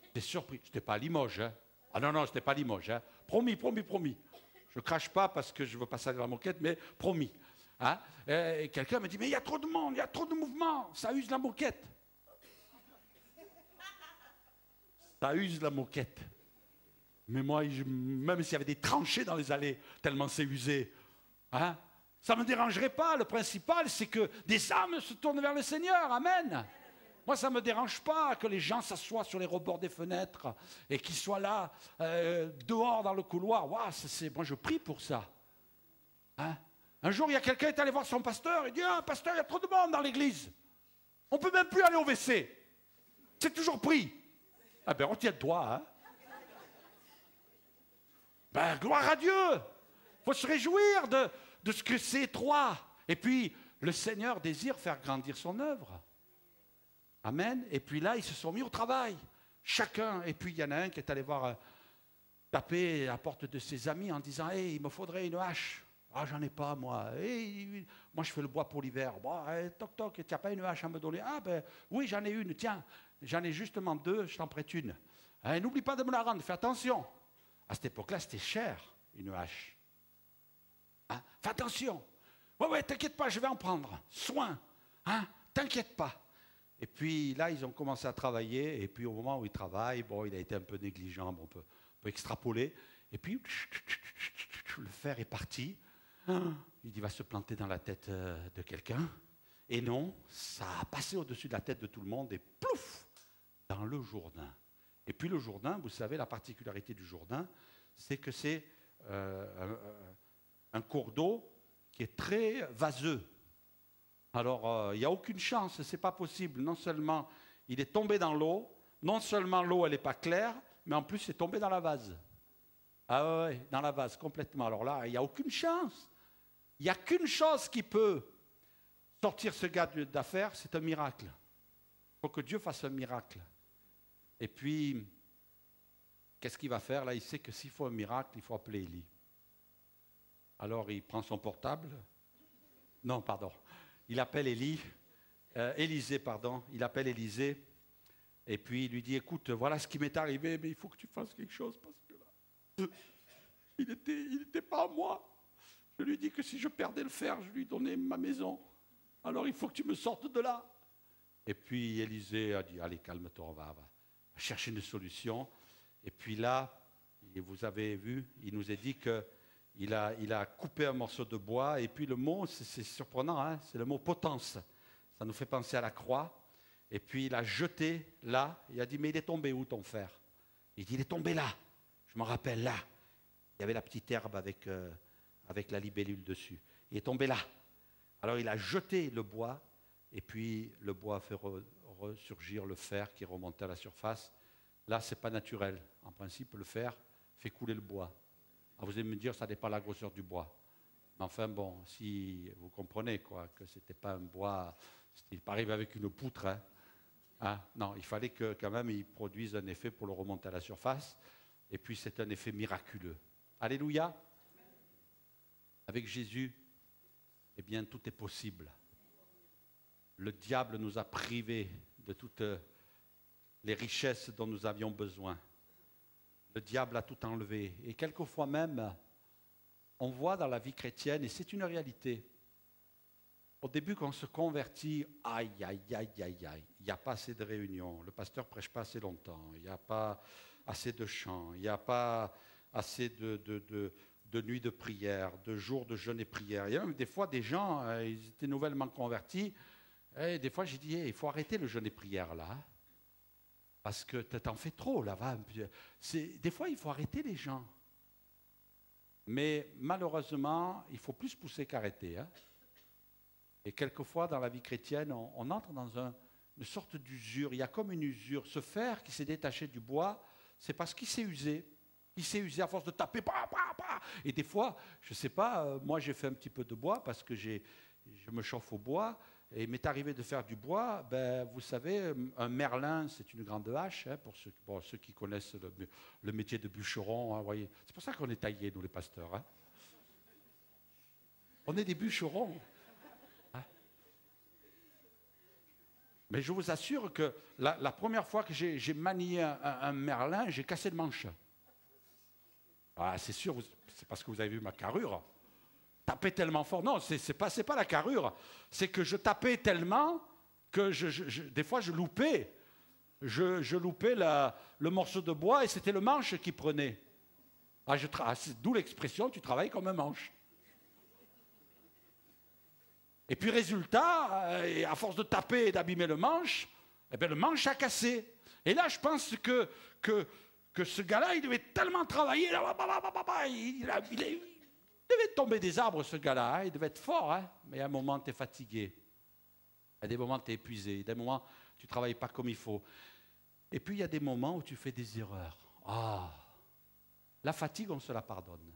J'étais surpris. Je n'étais pas à Limoges. Hein. Ah non, je n'étais pas à Limoges. Hein. Promis. Je ne crache pas parce que je veux passer à la moquette, mais promis. Hein. Et quelqu'un me dit, mais il y a trop de monde, il y a trop de mouvement, ça use la moquette. Ça use la moquette. Mais moi, même s'il y avait des tranchées dans les allées, tellement c'est usé, hein, ça ne me dérangerait pas. Le principal, c'est que des âmes se tournent vers le Seigneur. Amen. Moi, ça ne me dérange pas que les gens s'assoient sur les rebords des fenêtres et qu'ils soient là, dehors dans le couloir. Wow, moi, je prie pour ça. Hein? Un jour, il y a quelqu'un qui est allé voir son pasteur. Il dit, ah, pasteur, il y a trop de monde dans l'église. On ne peut même plus aller au WC. C'est toujours pris. Ah ben, retiens-toi. Hein? Ben, gloire à Dieu. Il faut se réjouir de ce que c'est étroit. Et puis, le Seigneur désire faire grandir son œuvre. Amen. Et puis là, ils se sont mis au travail. Chacun. Et puis, il y en a un qui est allé voir taper à la porte de ses amis en disant, hey, il me faudrait une hache. Ah, j'en ai pas, moi. Hey, moi, je fais le bois pour l'hiver. Bon, toc, toc, tu n'as pas une hache à me donner? Ah, ben, oui, j'en ai une. Tiens, j'en ai justement deux, je t'en prête une. N'oublie pas de me la rendre, fais attention. À cette époque-là, c'était cher, une hache. Hein? Fais attention. Ouais, t'inquiète pas, je vais en prendre. Soin. Hein? T'inquiète pas. Et puis là, ils ont commencé à travailler. Et puis au moment où ils travaillent, bon, il a été un peu négligent, bon, on peut extrapoler. Et puis, le fer est parti. Il va se planter dans la tête de quelqu'un. Et non, ça a passé au-dessus de la tête de tout le monde et plouf, dans le Jourdain. Et puis le Jourdain, vous savez, la particularité du Jourdain, c'est que c'est un cours d'eau qui est très vaseux. Alors, il n'y a aucune chance, ce n'est pas possible. Non seulement il est tombé dans l'eau, non seulement l'eau, elle n'est pas claire, mais en plus, c'est tombé dans la vase. Ah ouais, dans la vase, complètement. Alors là, il n'y a aucune chance. Il n'y a qu'une chose qui peut sortir ce gars d'affaires, c'est un miracle. Il faut que Dieu fasse un miracle. Et puis, qu'est-ce qu'il va faire? Là, il sait que s'il faut un miracle, il faut appeler Élie. Alors, il prend son portable. Non, pardon. Il appelle Élisée, pardon. Il appelle Élisée. Et puis, il lui dit, écoute, voilà ce qui m'est arrivé, mais il faut que tu fasses quelque chose parce que là, il n'était pas à moi. Je lui dis que si je perdais le fer, je lui donnais ma maison. Alors, il faut que tu me sortes de là. Et puis, Élisée a dit, allez, calme-toi, on va chercher une solution. Et puis là, vous avez vu, il nous a dit qu'il a coupé un morceau de bois. Et puis le mot, c'est surprenant, hein, c'est le mot potence. Ça nous fait penser à la croix. Et puis il a jeté là. Il a dit, mais il est tombé où ton fer? Il dit, il est tombé là. Je me rappelle, là. Il y avait la petite herbe avec la libellule dessus. Il est tombé là. Alors il a jeté le bois. Et puis le bois a fait ressurgir le fer qui est remonté à la surface. Là, ce n'est pas naturel. En principe, le fer fait couler le bois. Alors, vous allez me dire, ça n'est pas la grosseur du bois. Mais enfin, bon, si vous comprenez quoi, que ce n'était pas un bois, il n'est pas arrivé avec une poutre. Hein, non, il fallait que quand même il produise un effet pour le remonter à la surface. Et puis, c'est un effet miraculeux. Alléluia. Avec Jésus, eh bien, tout est possible. Le diable nous a privés de toutes les richesses dont nous avions besoin. Le diable a tout enlevé. Et quelquefois même, on voit dans la vie chrétienne, et c'est une réalité, au début quand on se convertit, aïe, il n'y a pas assez de réunions, le pasteur ne prêche pas assez longtemps, il n'y a pas assez de chants, il n'y a pas assez de nuits de prière, de jours de jeûne et prière. Il y a même des fois des gens, ils étaient nouvellement convertis, et des fois j'ai dit, il faut arrêter le jeûne et prière là. Parce que tu t'en fais trop là-bas. Des fois, il faut arrêter les gens. Mais malheureusement, il faut plus pousser qu'arrêter. Hein. Et quelquefois, dans la vie chrétienne, on entre dans une sorte d'usure. Il y a comme une usure. Ce fer qui s'est détaché du bois, c'est parce qu'il s'est usé. Il s'est usé à force de taper. Et des fois, je ne sais pas, moi j'ai fait un petit peu de bois parce que je me chauffe au bois. Et il m'est arrivé de faire du bois. Ben, vous savez, un merlin, c'est une grande hache, hein, pour ceux qui connaissent le métier de bûcheron. Hein, voyez. C'est pour ça qu'on est taillés, nous les pasteurs. Hein. On est des bûcherons. Hein. Mais je vous assure que la première fois que j'ai manié un merlin, j'ai cassé le manche. Ah, c'est sûr, c'est parce que vous avez vu ma carrure. Taper tellement fort. Non, c'est pas la carrure. C'est que je tapais tellement que des fois je loupais. Je loupais le morceau de bois et c'était le manche qui prenait. D'où l'expression, tu travailles comme un manche. Et puis résultat, à force de taper et d'abîmer le manche, eh bien, le manche a cassé. Et là, je pense que ce gars-là, il devait tellement travailler. Il devait tomber des arbres, ce gars-là. Hein, il devait être fort. Hein, mais à un moment, tu es fatigué. À des moments, tu es épuisé. À des moments, tu ne travailles pas comme il faut. Et puis, il y a des moments où tu fais des erreurs. Ah, la fatigue, on se la pardonne.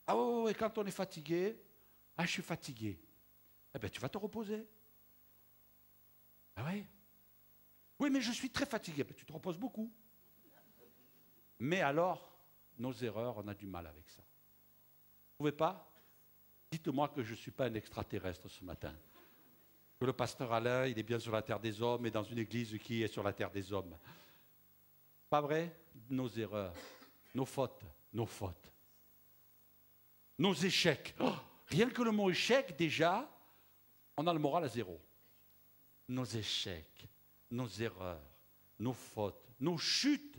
Ah oui, quand on est fatigué, je suis fatigué. Eh bien, tu vas te reposer. Ah oui. Oui, mais je suis très fatigué. Ben, tu te reposes beaucoup. Mais alors, nos erreurs, on a du mal avec ça. Vous ne pouvez pas? Dites-moi que je ne suis pas un extraterrestre ce matin. Que le pasteur Alain, il est bien sur la terre des hommes et dans une église qui est sur la terre des hommes. Pas vrai? Nos erreurs, nos fautes, nos échecs. Oh, rien que le mot échec, déjà, on a le moral à zéro. Nos échecs, nos erreurs, nos fautes, nos chutes.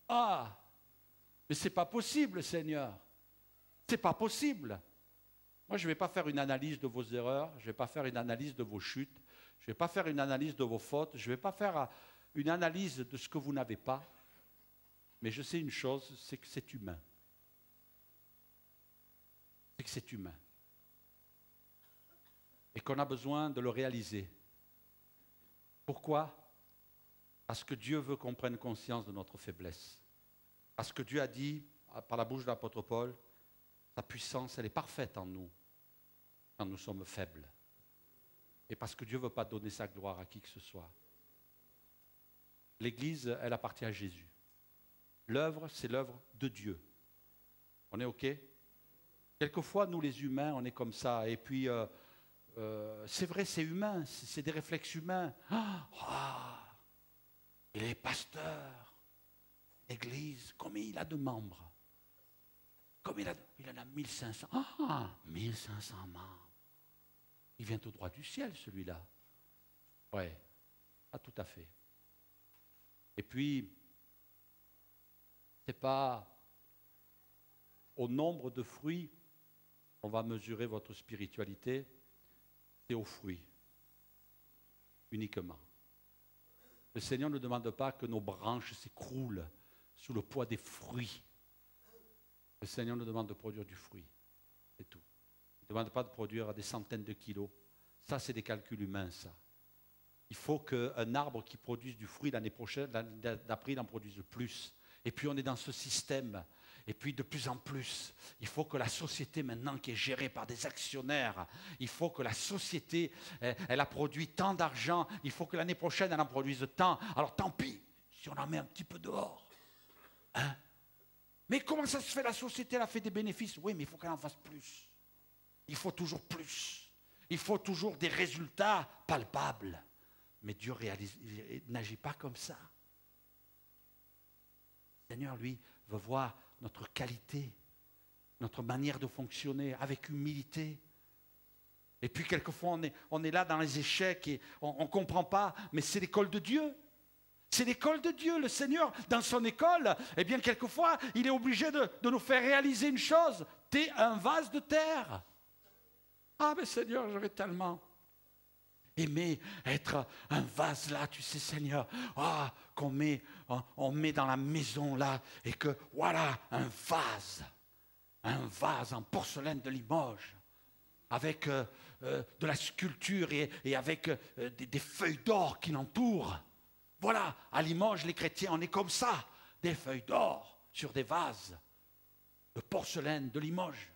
Ah! Mais ce n'est pas possible, Seigneur. Ce n'est pas possible. Moi, je ne vais pas faire une analyse de vos erreurs, je ne vais pas faire une analyse de vos chutes, je ne vais pas faire une analyse de vos fautes, je ne vais pas faire une analyse de ce que vous n'avez pas. Mais je sais une chose, c'est que c'est humain. C'est que c'est humain. Et qu'on a besoin de le réaliser. Pourquoi? Parce que Dieu veut qu'on prenne conscience de notre faiblesse. Parce que Dieu a dit, par la bouche de l'apôtre Paul, sa puissance, elle est parfaite en nous, quand nous sommes faibles. Et parce que Dieu ne veut pas donner sa gloire à qui que ce soit. L'Église, elle appartient à Jésus. L'œuvre, c'est l'œuvre de Dieu. On est OK? Quelquefois, nous les humains, on est comme ça. Et puis, c'est vrai, c'est humain, c'est des réflexes humains. Il est pasteur. Église, combien il a de membres? Combien il en a 1500. 1500 membres. Il vient au droit du ciel, celui-là. Oui, pas tout à fait. Et puis, ce n'est pas au nombre de fruits qu'on va mesurer votre spiritualité, c'est aux fruits, uniquement. Le Seigneur ne demande pas que nos branches s'écroulent sous le poids des fruits. Le Seigneur nous demande de produire du fruit. C'est tout. Il ne demande pas de produire des centaines de kilos. Ça, c'est des calculs humains, ça. Il faut qu'un arbre qui produise du fruit l'année prochaine, l'année d'après, il en produise plus. Et puis, on est dans ce système. Et puis, de plus en plus, il faut que la société, maintenant, qui est gérée par des actionnaires, il faut que la société, elle a produit tant d'argent. Il faut que l'année prochaine, elle en produise tant. Alors, tant pis, si on en met un petit peu dehors. Hein? Mais comment ça se fait? La société, elle a fait des bénéfices. Oui, mais il faut qu'elle en fasse plus. Il faut toujours plus. Il faut toujours des résultats palpables. Mais Dieu n'agit pas comme ça. Le Seigneur, lui, veut voir notre qualité, notre manière de fonctionner avec humilité. Et puis, quelquefois, on est là dans les échecs et on ne comprend pas, mais c'est l'école de Dieu. C'est l'école de Dieu. Le Seigneur, dans son école, eh bien, quelquefois, il est obligé de nous faire réaliser une chose. Tu es un vase de terre. Ah, mais Seigneur, j'aurais tellement aimé être un vase là, tu sais, Seigneur. Ah, on met dans la maison là, et que, voilà, un vase en porcelaine de Limoges, avec de la sculpture et avec des feuilles d'or qui l'entourent. Voilà, à Limoges, les chrétiens, on est comme ça, des feuilles d'or sur des vases de porcelaine de Limoges.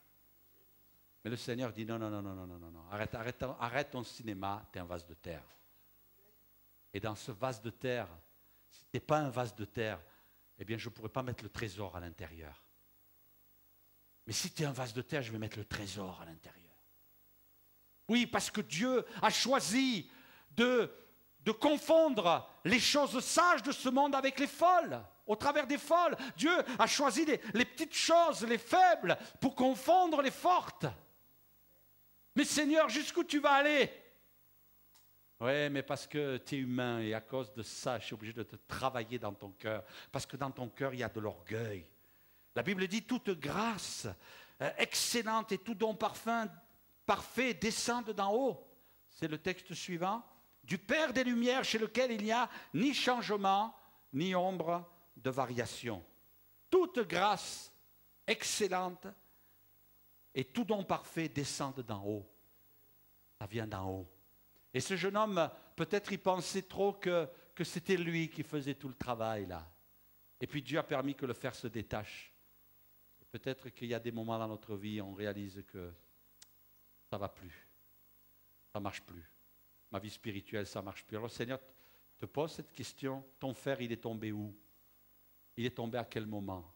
Mais le Seigneur dit non, non, non, non, non, non, non, non. Arrête ton cinéma, tu es un vase de terre. Et dans ce vase de terre, si tu n'es pas un vase de terre, eh bien je ne pourrais pas mettre le trésor à l'intérieur. Mais si tu es un vase de terre, je vais mettre le trésor à l'intérieur. Oui, parce que Dieu a choisi de confondre les choses sages de ce monde avec les folles. Au travers des folles, Dieu a choisi les petites choses, les faibles, pour confondre les fortes. Mais Seigneur, jusqu'où tu vas aller? Oui, mais parce que tu es humain et à cause de ça, je suis obligé de te travailler dans ton cœur. Parce que dans ton cœur, il y a de l'orgueil. La Bible dit toute grâce excellente et tout don parfait descendent d'en haut. C'est le texte suivant. Du Père des Lumières chez lequel il n'y a ni changement, ni ombre de variation. Toute grâce excellente et tout don parfait descendent d'en haut. Ça vient d'en haut. Et ce jeune homme, peut-être il pensait trop que c'était lui qui faisait tout le travail là. Et puis Dieu a permis que le fer se détache. Peut-être qu'il y a des moments dans notre vie où on réalise que ça ne va plus, ça ne marche plus. Ma vie spirituelle, ça ne marche plus. Alors le Seigneur te pose cette question, ton fer, il est tombé où? Il est tombé à quel moment?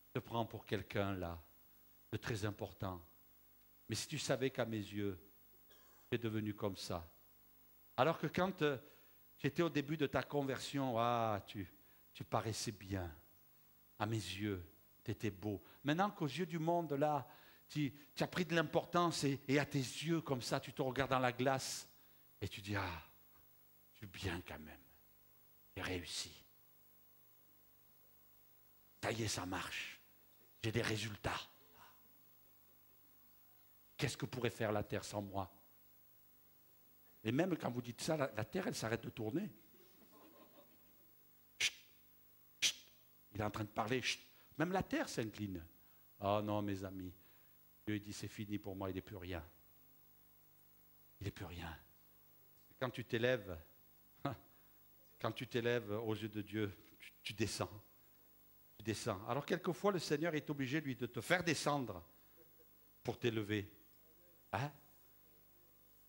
Je te prends pour quelqu'un là, de très important. Mais si tu savais qu'à mes yeux, tu es devenu comme ça. Alors que quand tu étais au début de ta conversion, tu paraissais bien. À mes yeux, tu étais beau. Maintenant qu'aux yeux du monde, là, tu as pris de l'importance et à tes yeux, comme ça, tu te regardes dans la glace et tu dis, je suis bien quand même. J'ai réussi. Ça y est, ça marche. J'ai des résultats. Qu'est-ce que pourrait faire la terre sans moi? Et même quand vous dites ça, la terre, elle s'arrête de tourner. Chut, chut, il est en train de parler. Chut. Même la terre s'incline. Oh non, mes amis. Dieu dit, c'est fini pour moi, il n'est plus rien. Il n'est plus rien. Quand tu t'élèves aux yeux de Dieu, tu descends. Tu descends. Alors quelquefois, le Seigneur est obligé, lui, de te faire descendre pour t'élever. Hein?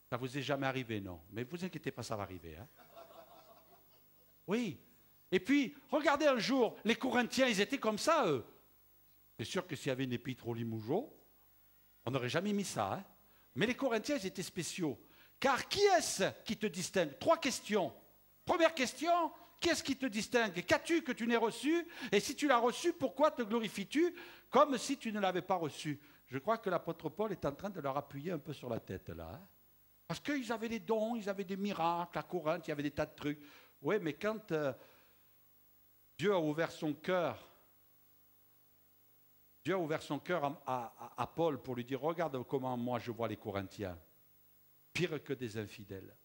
Ça ne vous est jamais arrivé, non? Mais ne vous inquiétez pas, ça va arriver. Hein? Oui. Et puis, regardez un jour, les Corinthiens, ils étaient comme ça, eux. C'est sûr que s'il y avait une épître au Limougeot, on n'aurait jamais mis ça. Hein? Mais les Corinthiens, ils étaient spéciaux. Car qui est-ce qui te distingue? 3 questions. Première question, qui est-ce qui te distingue? Qu'as-tu que tu n'aies reçu? Et si tu l'as reçu, pourquoi te glorifies-tu comme si tu ne l'avais pas reçu? Je crois que l'apôtre Paul est en train de leur appuyer un peu sur la tête, là. Hein? Parce qu'ils avaient des dons, ils avaient des miracles. À Corinthe, il y avait des tas de trucs. Oui, mais quand Dieu a ouvert son cœur, à Paul pour lui dire, regarde comment moi je vois les Corinthiens, pire que des infidèles.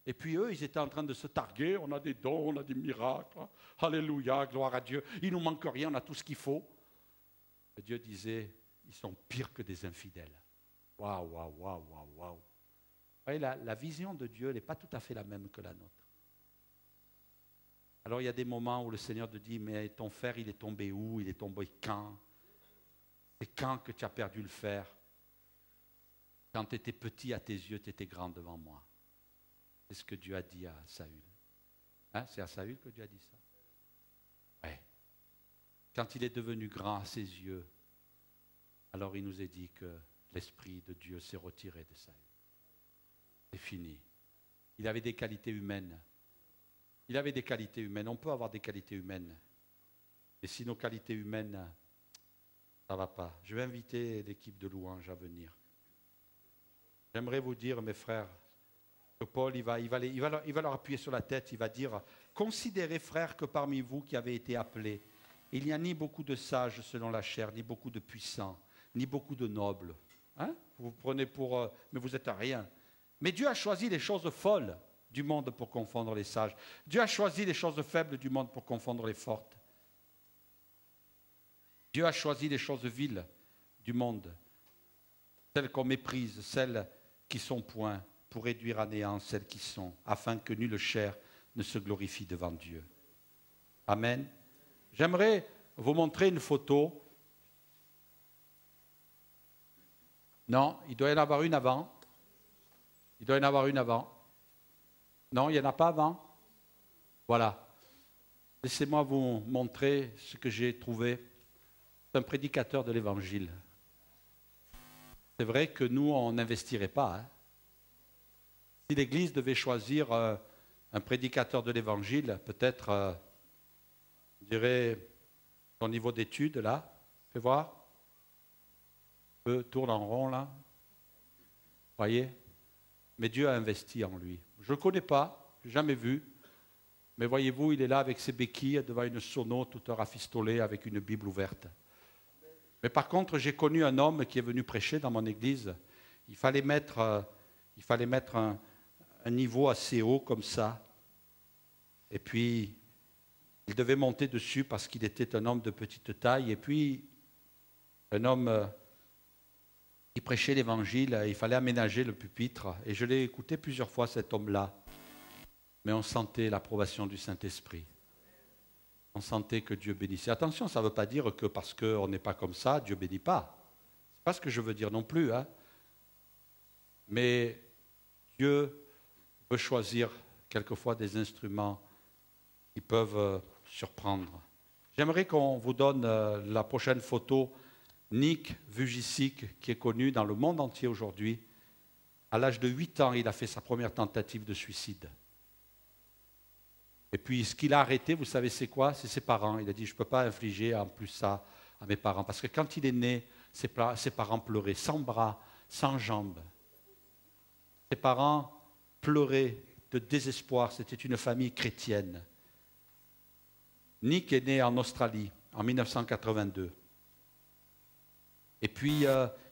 Et puis eux, ils étaient en train de se targuer, on a des dons, on a des miracles, alléluia, gloire à Dieu, il ne nous manque rien, on a tout ce qu'il faut. Et Dieu disait, ils sont pires que des infidèles. Waouh, waouh, waouh, waouh, waouh. Vous voyez, la vision de Dieu n'est pas tout à fait la même que la nôtre. Alors il y a des moments où le Seigneur te dit, mais ton fer, il est tombé où? Il est tombé quand? C'est quand que tu as perdu le fer? Quand tu étais petit à tes yeux, tu étais grand devant moi. C'est ce que Dieu a dit à Saül. Hein? C'est à Saül que Dieu a dit ça? Oui. Quand il est devenu grand à ses yeux, alors il nous est dit que l'Esprit de Dieu s'est retiré de Saül. C'est fini. Il avait des qualités humaines. Il avait des qualités humaines. On peut avoir des qualités humaines. Mais si nos qualités humaines, ça ne va pas. Je vais inviter l'équipe de louange à venir. J'aimerais vous dire, mes frères, que Paul, il va leur appuyer sur la tête. Il va dire, considérez, frères, que parmi vous qui avez été appelés, il n'y a ni beaucoup de sages selon la chair, ni beaucoup de puissants, ni beaucoup de nobles. Hein? Vous vous prenez pour... mais vous n'êtes rien. Mais Dieu a choisi les choses folles du monde pour confondre les sages. Dieu a choisi les choses faibles du monde pour confondre les fortes. Dieu a choisi les choses viles du monde, celles qu'on méprise, celles qui sont point, pour réduire à néant celles qui sont, afin que nulle chair ne se glorifie devant Dieu. Amen. J'aimerais vous montrer une photo. Non, il doit y en avoir une avant. Il doit y en avoir une avant. Non, il n'y en a pas avant? Voilà. Laissez-moi vous montrer ce que j'ai trouvé. C'est un prédicateur de l'Évangile. C'est vrai que nous, on n'investirait pas. Hein. Si l'Église devait choisir un prédicateur de l'Évangile, peut-être, je dirais, ton niveau d'études, là, fais voir. Tourne en rond, là. Voyez? Mais Dieu a investi en lui. Je ne le connais pas, je ne l'ai jamais vu. Mais voyez-vous, il est là avec ses béquilles devant une sono tout rafistolée avec une Bible ouverte. Mais par contre, j'ai connu un homme qui est venu prêcher dans mon église. Il fallait mettre un niveau assez haut comme ça. Et puis, il devait monter dessus parce qu'il était un homme de petite taille. Et puis, un homme qui prêchait l'évangile, il fallait aménager le pupitre. Et je l'ai écouté plusieurs fois, cet homme-là. Mais on sentait l'approbation du Saint-Esprit. On sentait que Dieu bénissait. Attention, ça ne veut pas dire que parce qu'on n'est pas comme ça, Dieu ne bénit pas. Ce n'est pas ce que je veux dire non plus. Hein. Mais Dieu veut choisir quelquefois des instruments qui peuvent surprendre. J'aimerais qu'on vous donne la prochaine photo. Nick Vujicic, qui est connu dans le monde entier aujourd'hui. À l'âge de 8 ans, il a fait sa première tentative de suicide. Et puis, ce qu'il a arrêté, vous savez, c'est quoi? C'est ses parents. Il a dit, je ne peux pas infliger en plus ça à mes parents. Parce que quand il est né, ses parents pleuraient, sans bras, sans jambes. Ses parents pleuraient de désespoir. C'était une famille chrétienne. Nick est né en Australie, en 1982. Et puis,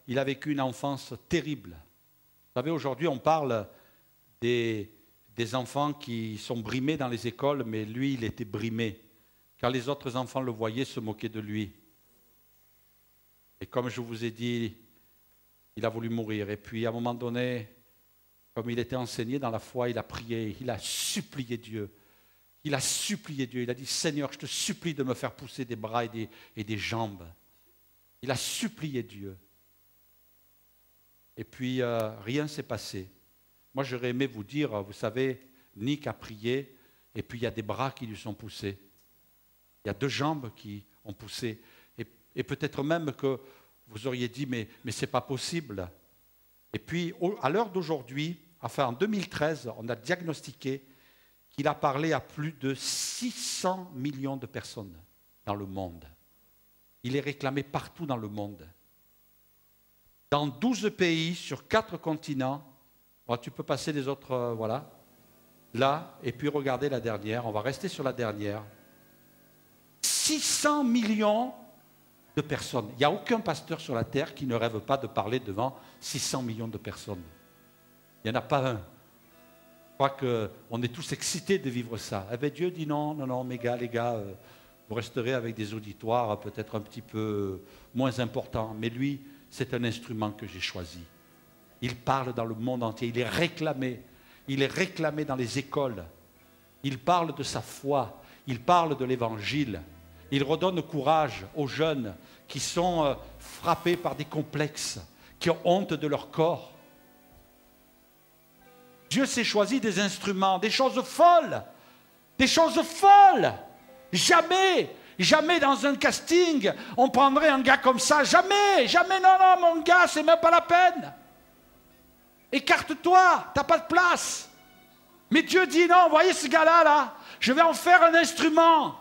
il a vécu une enfance terrible. Vous savez, aujourd'hui, on parle des enfants qui sont brimés dans les écoles, mais lui, il était brimé. Quand les autres enfants le voyaient, se moquaient de lui. Et comme je vous ai dit, il a voulu mourir. Et puis, à un moment donné, comme il était enseigné dans la foi, il a prié, il a supplié Dieu. Il a supplié Dieu. Il a dit, Seigneur, je te supplie de me faire pousser des bras et des jambes. Il a supplié Dieu. Et puis, rien ne s'est passé. Moi, j'aurais aimé vous dire, vous savez, Nick a prié, et puis il y a des bras qui lui sont poussés. Il y a 2 jambes qui ont poussé. Et peut-être même que vous auriez dit, mais ce n'est pas possible. Et puis, à l'heure d'aujourd'hui, enfin en 2013, on a diagnostiqué qu'il a parlé à plus de 600 millions de personnes dans le monde. Il est réclamé partout dans le monde. Dans 12 pays, sur 4 continents. Bon, tu peux passer les autres, voilà. Là, et puis regardez la dernière. On va rester sur la dernière. 600 millions de personnes. Il n'y a aucun pasteur sur la terre qui ne rêve pas de parler devant 600 millions de personnes. Il n'y en a pas un. Je crois qu'on est tous excités de vivre ça. Eh bien, Dieu dit non, les gars, vous resterez avec des auditoires peut-être un petit peu moins importants. Mais lui, c'est un instrument que j'ai choisi. Il parle dans le monde entier, il est réclamé. Il est réclamé dans les écoles. Il parle de sa foi, il parle de l'Évangile. Il redonne courage aux jeunes qui sont frappés par des complexes, qui ont honte de leur corps. Dieu s'est choisi des instruments, des choses folles. Des choses folles. Jamais dans un casting, on prendrait un gars comme ça. Jamais, non, mon gars, c'est même pas la peine. Écarte-toi, tu n'as pas de place. Mais Dieu dit non, voyez ce gars-là, là, je vais en faire un instrument.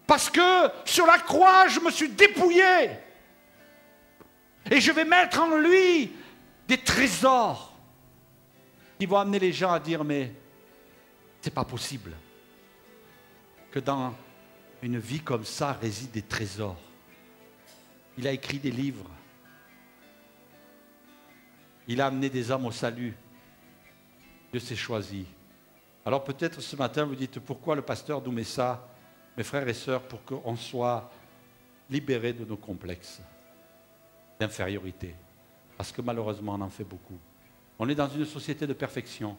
Parce que sur la croix, je me suis dépouillé. Et je vais mettre en lui des trésors qui vont amener les gens à dire, mais c'est pas possible que dans une vie comme ça résident des trésors. Il a écrit des livres. Il a amené des âmes au salut. Dieu s'est choisi. Alors peut-être ce matin, vous dites, pourquoi le pasteur nous met ça? Mes frères et sœurs, pour qu'on soit libérés de nos complexes d'infériorité. Parce que malheureusement, on en fait beaucoup. On est dans une société de perfection.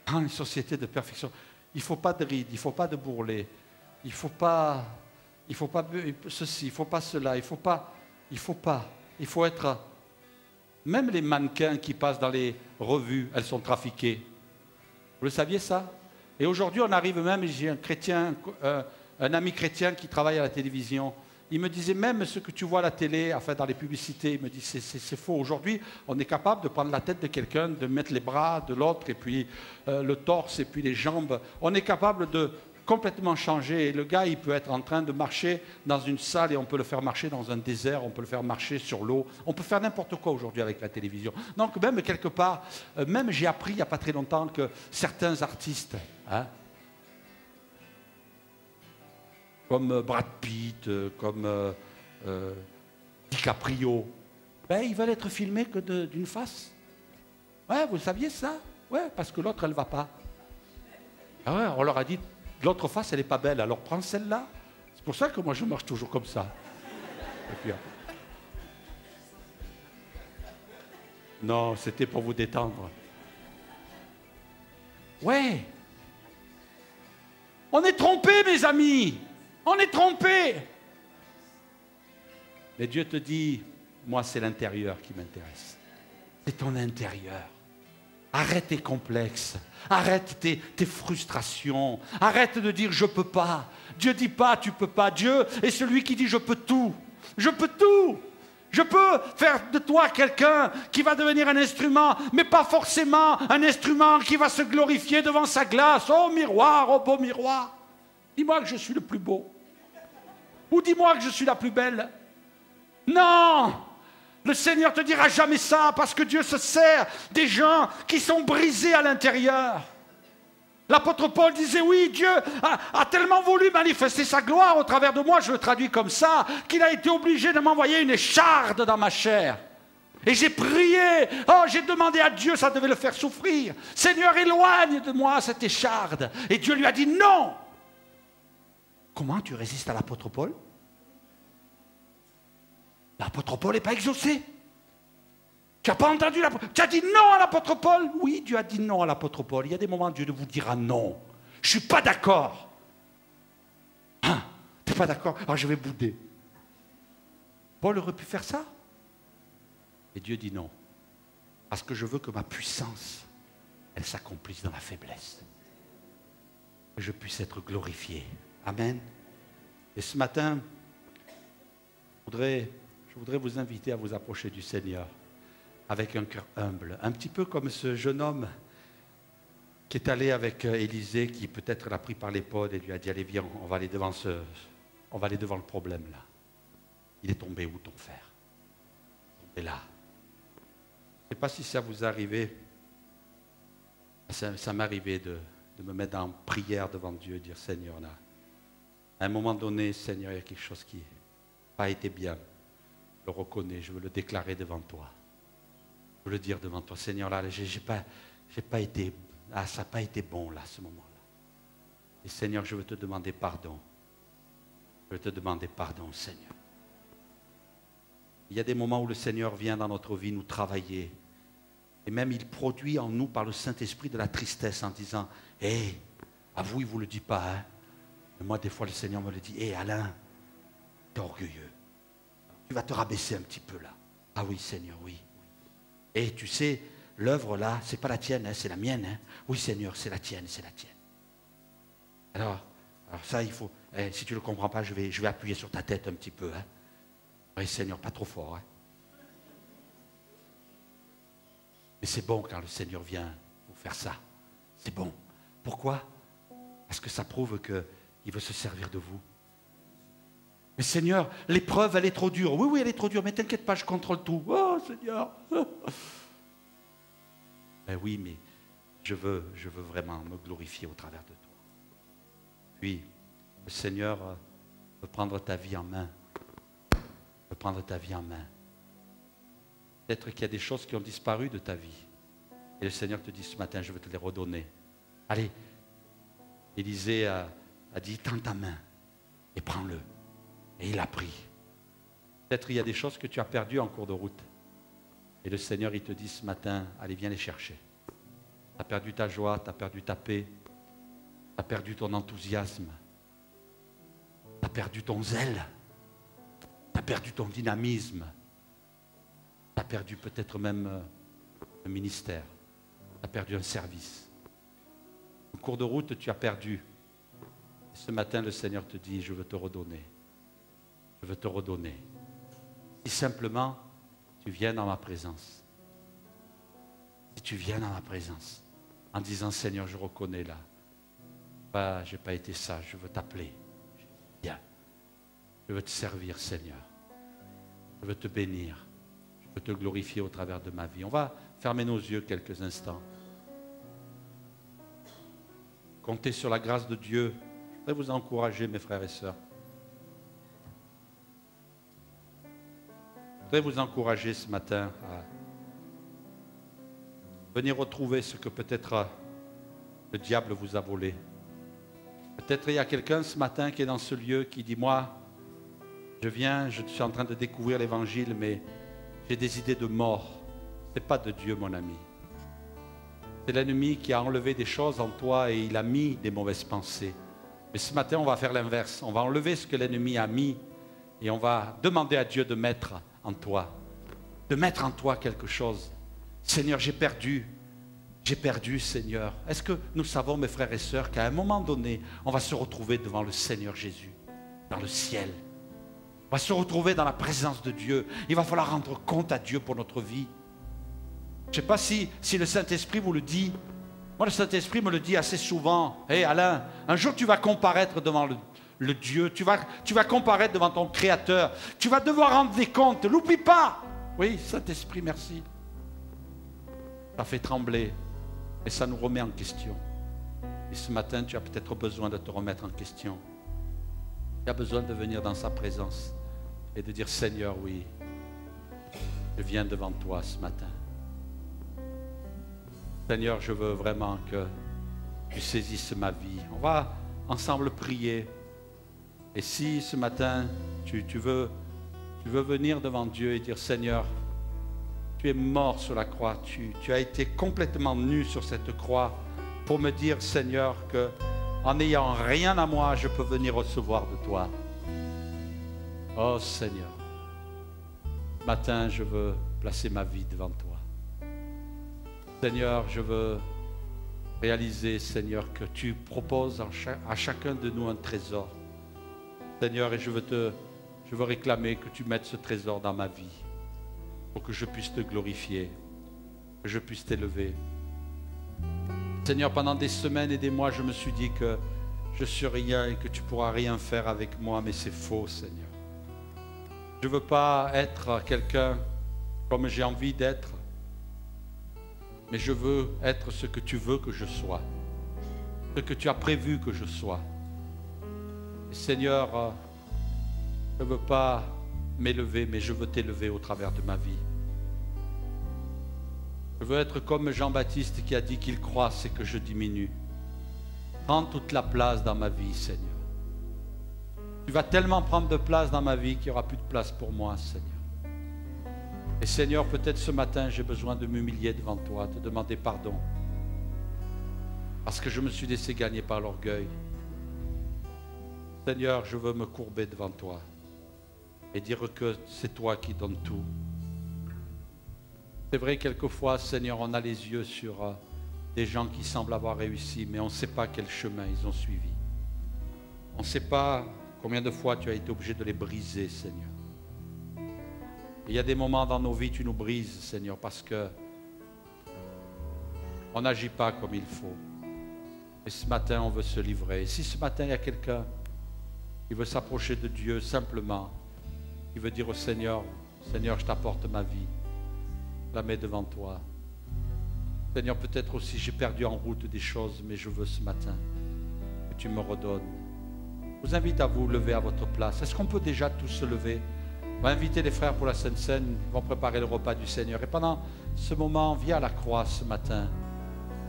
Dans une société de perfection. Il ne faut pas de rides, il ne faut pas de bourrelets. Il ne faut pas ceci, il ne faut pas cela, il faut être Même les mannequins qui passent dans les revues, elles sont trafiquées. Vous le saviez ça? Et aujourd'hui, on arrive même, j'ai un chrétien, un ami chrétien qui travaille à la télévision. Il me disait même ce que tu vois à la télé, enfin dans les publicités, il me dit c'est faux. Aujourd'hui, on est capable de prendre la tête de quelqu'un, de mettre les bras de l'autre, et puis le torse, et puis les jambes. On est capable de complètement changer. Et le gars, il peut être en train de marcher dans une salle et on peut le faire marcher dans un désert, on peut le faire marcher sur l'eau. On peut faire n'importe quoi aujourd'hui avec la télévision. Donc même quelque part, même j'ai appris il n'y a pas très longtemps que certains artistes, hein, comme Brad Pitt, comme DiCaprio, ben, ils veulent être filmés que d'une face. Ouais, vous saviez ça? Ouais, parce que l'autre, elle ne va pas. Ah ouais, on leur a dit, l'autre face, elle n'est pas belle, alors prends celle-là. C'est pour ça que moi, je marche toujours comme ça. Et puis, non, c'était pour vous détendre. Ouais. On est trompés, mes amis. On est trompés. Mais Dieu te dit, moi, c'est l'intérieur qui m'intéresse. C'est ton intérieur. Arrête tes complexes, arrête tes frustrations, arrête de dire je peux pas. Dieu dit pas tu peux pas. Dieu est celui qui dit je peux tout. Je peux tout. Je peux faire de toi quelqu'un qui va devenir un instrument, mais pas forcément un instrument qui va se glorifier devant sa glace. Oh miroir, oh beau miroir. Dis-moi que je suis le plus beau. Ou dis-moi que je suis la plus belle. Non! Le Seigneur te dira jamais ça parce que Dieu se sert des gens qui sont brisés à l'intérieur. L'apôtre Paul disait oui, Dieu a tellement voulu manifester sa gloire au travers de moi, je le traduis comme ça, qu'il a été obligé de m'envoyer une écharde dans ma chair. Et j'ai prié, oh j'ai demandé à Dieu, ça devait le faire souffrir. Seigneur, éloigne de moi cette écharde. Et Dieu lui a dit non. Comment tu résistes à l'apôtre Paul? L'apôtre Paul n'est pas exaucé. Tu n'as pas entendu l'apôtre? Tu as dit non à l'apôtre Paul? Oui, Dieu a dit non à l'apôtre Paul. Il y a des moments où Dieu vous dira non. Je ne suis pas d'accord. Hein? Tu n'es pas d'accord? Alors je vais bouder. Paul aurait pu faire ça. Et Dieu dit non. Parce que je veux que ma puissance, elle s'accomplisse dans la faiblesse. Que je puisse être glorifié. Amen. Et ce matin, je voudrais vous inviter à vous approcher du Seigneur avec un cœur humble, un petit peu comme ce jeune homme qui est allé avec Élisée, qui peut-être l'a pris par l'épaule et lui a dit, allez viens, on va aller devant le problème là. Il est tombé où ton frère? Il est là. Je ne sais pas si ça vous est arrivé. Ça m'est arrivé de me mettre en prière devant Dieu, dire Seigneur là. À un moment donné, Seigneur, il y a quelque chose qui n'a pas été bien. Je le reconnais, je veux le déclarer devant toi. Je veux le dire devant toi. Seigneur, là, j'ai pas été, ça n'a pas été bon, là, ce moment-là. Et Seigneur, je veux te demander pardon. Je veux te demander pardon, Seigneur. Il y a des moments où le Seigneur vient dans notre vie nous travailler. Et même il produit en nous, par le Saint-Esprit, de la tristesse en disant, hé, à vous, il ne vous le dit pas, hein. Mais moi, des fois, le Seigneur me le dit, hé, Alain, t'es orgueilleux. Tu vas te rabaisser un petit peu là. Ah oui, Seigneur, oui. Et tu sais, l'œuvre là, c'est pas la tienne, hein, c'est la mienne. Hein. Oui, Seigneur, c'est la tienne, c'est la tienne. Alors ça, il faut, si tu ne le comprends pas, je vais appuyer sur ta tête un petit peu. Hein. Oui, Seigneur, pas trop fort. Hein. Mais c'est bon quand le Seigneur vient vous faire ça. C'est bon. Pourquoi? Parce que ça prouve qu'il veut se servir de vous. Mais Seigneur, l'épreuve, elle est trop dure. Oui, elle est trop dure, mais t'inquiète pas, je contrôle tout. Oh, Seigneur. Ben oui, mais je veux vraiment me glorifier au travers de toi. Puis, le Seigneur veut prendre ta vie en main. Veut prendre ta vie en main. Peut-être qu'il y a des choses qui ont disparu de ta vie. Et le Seigneur te dit ce matin, je veux te les redonner. Allez, Élisée a dit, tends ta main et prends-le. Et il a pris. Peut-être il y a des choses que tu as perdues en cours de route. Et le Seigneur, il te dit ce matin, allez, viens les chercher. Tu as perdu ta joie, tu as perdu ta paix, tu as perdu ton enthousiasme, tu as perdu ton zèle, tu as perdu ton dynamisme. Tu as perdu peut-être même un ministère. Tu as perdu un service. En cours de route, tu as perdu. Et ce matin, le Seigneur te dit, je veux te redonner. Je veux te redonner. Si simplement, tu viens dans ma présence. Si tu viens dans ma présence, en disant, Seigneur, je reconnais là. Je n'ai pas été sage, je veux t'appeler. Viens. Je veux te servir, Seigneur. Je veux te bénir. Je veux te glorifier au travers de ma vie. On va fermer nos yeux quelques instants. Comptez sur la grâce de Dieu. Je voudrais vous encourager, mes frères et sœurs. Je voudrais vous encourager ce matin à venir retrouver ce que peut-être le diable vous a volé. Peut-être il y a quelqu'un ce matin qui est dans ce lieu qui dit, moi, je viens, je suis en train de découvrir l'évangile, mais j'ai des idées de mort. Ce n'est pas de Dieu, mon ami. C'est l'ennemi qui a enlevé des choses en toi et il a mis des mauvaises pensées. Mais ce matin, on va faire l'inverse. On va enlever ce que l'ennemi a mis et on va demander à Dieu de mettre en toi. De mettre en toi quelque chose. Seigneur, j'ai perdu. J'ai perdu, Seigneur. Est-ce que nous savons, mes frères et sœurs, qu'à un moment donné, on va se retrouver devant le Seigneur Jésus, dans le ciel. On va se retrouver dans la présence de Dieu. Il va falloir rendre compte à Dieu pour notre vie. Je ne sais pas si le Saint-Esprit vous le dit. Moi, le Saint-Esprit me le dit assez souvent. Hé Alain, un jour tu vas comparaître devant le Dieu. Tu vas comparaître devant ton Créateur. Tu vas devoir rendre des comptes. L'oublie pas. Oui, Saint-Esprit, merci. Ça fait trembler. Et ça nous remet en question. Et ce matin, tu as peut-être besoin de te remettre en question. Tu as besoin de venir dans sa présence et de dire, Seigneur, oui, je viens devant toi ce matin. Seigneur, je veux vraiment que tu saisisses ma vie. On va ensemble prier. Et si ce matin, tu veux venir devant Dieu et dire, Seigneur, tu es mort sur la croix, tu as été complètement nu sur cette croix pour me dire, Seigneur, que en n'ayant rien à moi, je peux venir recevoir de toi. Oh Seigneur, ce matin, je veux placer ma vie devant toi. Seigneur, je veux réaliser, Seigneur, que tu proposes à chacun de nous un trésor. Seigneur, et je veux réclamer que tu mettes ce trésor dans ma vie pour que je puisse te glorifier, que je puisse t'élever. Seigneur, pendant des semaines et des mois, je me suis dit que je suis rien et que tu ne pourras rien faire avec moi, mais c'est faux, Seigneur. Je ne veux pas être quelqu'un comme j'ai envie d'être, mais je veux être ce que tu veux que je sois, ce que tu as prévu que je sois. Et Seigneur, je ne veux pas m'élever, mais je veux t'élever au travers de ma vie. Je veux être comme Jean-Baptiste qui a dit qu'il croisse et que je diminue. Prends toute la place dans ma vie, Seigneur. Tu vas tellement prendre de place dans ma vie qu'il n'y aura plus de place pour moi, Seigneur. Et Seigneur, peut-être ce matin, j'ai besoin de m'humilier devant toi, te demander pardon. Parce que je me suis laissé gagner par l'orgueil. Seigneur, je veux me courber devant toi et dire que c'est toi qui donnes tout. C'est vrai, quelquefois, Seigneur, on a les yeux sur des gens qui semblent avoir réussi, mais on ne sait pas quel chemin ils ont suivi. On ne sait pas combien de fois tu as été obligé de les briser, Seigneur. Il y a des moments dans nos vies, tu nous brises, Seigneur, parce que on n'agit pas comme il faut. Et ce matin, on veut se livrer. Et si ce matin, il y a quelqu'un qui veut s'approcher de Dieu simplement, qui veut dire au Seigneur, Seigneur, je t'apporte ma vie, je la mets devant toi. Seigneur, peut-être aussi j'ai perdu en route des choses, mais je veux ce matin que tu me redonnes. Je vous invite à vous lever à votre place. Est-ce qu'on peut déjà tous se lever? On va inviter les frères pour la Sainte Seine, ils vont préparer le repas du Seigneur. Et pendant ce moment, viens à la croix ce matin.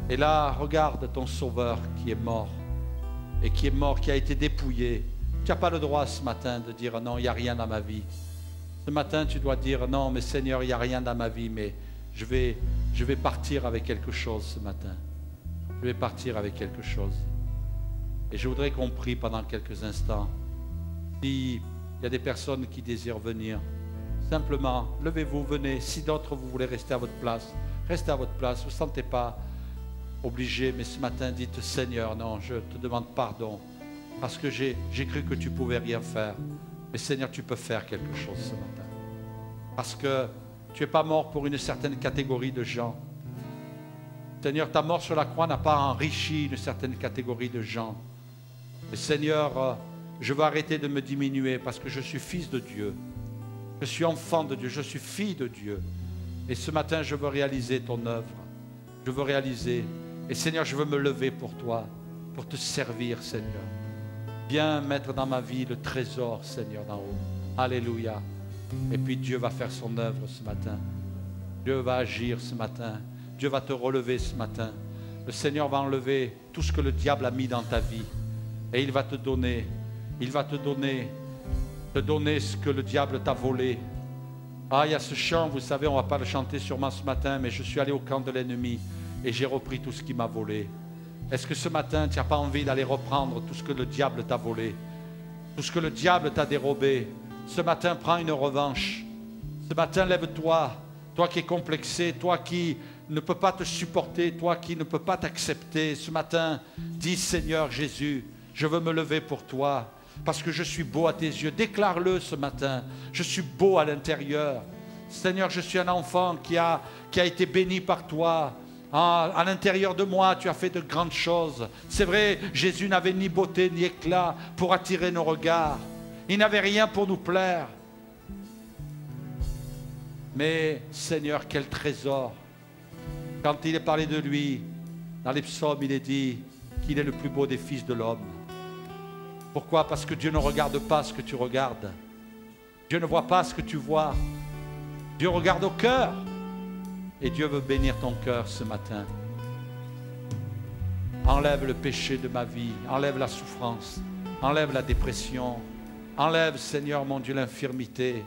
Et là, regarde ton Sauveur qui est mort. Et qui est mort, qui a été dépouillé. Tu n'as pas le droit ce matin de dire non, il n'y a rien dans ma vie. Ce matin, tu dois dire non, mais Seigneur, il n'y a rien dans ma vie, mais je vais partir avec quelque chose ce matin. Je vais partir avec quelque chose. Et je voudrais qu'on prie pendant quelques instants. S'il y a des personnes qui désirent venir, Simplement, levez-vous, venez. Si d'autres, vous voulez rester à votre place, restez à votre place. Vous ne vous sentez pas obligé, mais ce matin, dites, Seigneur, non, je te demande pardon. Parce que j'ai cru que tu ne pouvais rien faire. Mais Seigneur, tu peux faire quelque chose ce matin. Parce que tu n'es pas mort pour une certaine catégorie de gens. Seigneur, ta mort sur la croix n'a pas enrichi une certaine catégorie de gens. Mais Seigneur, je veux arrêter de me diminuer parce que je suis fils de Dieu. Je suis enfant de Dieu, je suis fille de Dieu. Et ce matin, je veux réaliser ton œuvre. Je veux réaliser. Et Seigneur, je veux me lever pour toi, pour te servir, Seigneur. Viens mettre dans ma vie le trésor, Seigneur, d'en haut. Alléluia. Et puis Dieu va faire son œuvre ce matin. Dieu va agir ce matin. Dieu va te relever ce matin. Le Seigneur va enlever tout ce que le diable a mis dans ta vie. Et il va te donner ce que le diable t'a volé. Ah, il y a ce chant, vous savez, on ne va pas le chanter sûrement ce matin, mais je suis allé au camp de l'ennemi et j'ai repris tout ce qui m'a volé. Est-ce que ce matin, tu n'as pas envie d'aller reprendre tout ce que le diable t'a volé, tout ce que le diable t'a dérobé? Ce matin, prends une revanche. Ce matin, lève-toi, toi qui es complexé, toi qui ne peux pas te supporter, toi qui ne peux pas t'accepter. Ce matin, dis, Seigneur Jésus, je veux me lever pour toi. Parce que je suis beau à tes yeux. Déclare-le ce matin. Je suis beau à l'intérieur. Seigneur, je suis un enfant qui a été béni par toi. À l'intérieur de moi, tu as fait de grandes choses. C'est vrai, Jésus n'avait ni beauté ni éclat pour attirer nos regards. Il n'avait rien pour nous plaire. Mais Seigneur, quel trésor. Quand il est parlé de lui, dans les psaumes, il est dit qu'il est le plus beau des fils de l'homme. Pourquoi? Parce que Dieu ne regarde pas ce que tu regardes. Dieu ne voit pas ce que tu vois. Dieu regarde au cœur. Et Dieu veut bénir ton cœur ce matin. Enlève le péché de ma vie. Enlève la souffrance. Enlève la dépression. Enlève, Seigneur mon Dieu, l'infirmité.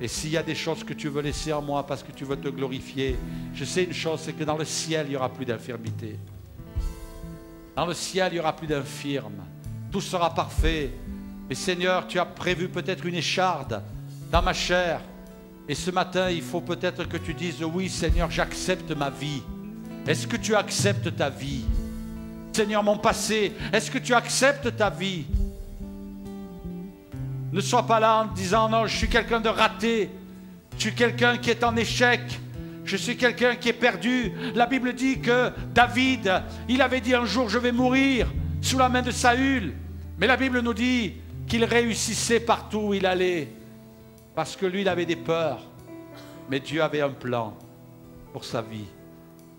Et s'il y a des choses que tu veux laisser en moi parce que tu veux te glorifier, je sais une chose, c'est que dans le ciel, il n'y aura plus d'infirmité. Dans le ciel, il n'y aura plus d'infirmes. Tout sera parfait. Mais Seigneur, tu as prévu peut-être une écharde dans ma chair. Et ce matin, il faut peut-être que tu dises, oui Seigneur, j'accepte ma vie. Est-ce que tu acceptes ta vie? Seigneur, mon passé, est-ce que tu acceptes ta vie? Ne sois pas là en disant, non, je suis quelqu'un de raté. Je suis quelqu'un qui est en échec. Je suis quelqu'un qui est perdu. La Bible dit que David, il avait dit un jour, je vais mourir sous la main de Saül. Mais la Bible nous dit qu'il réussissait partout où il allait. Parce que lui, il avait des peurs. Mais Dieu avait un plan pour sa vie.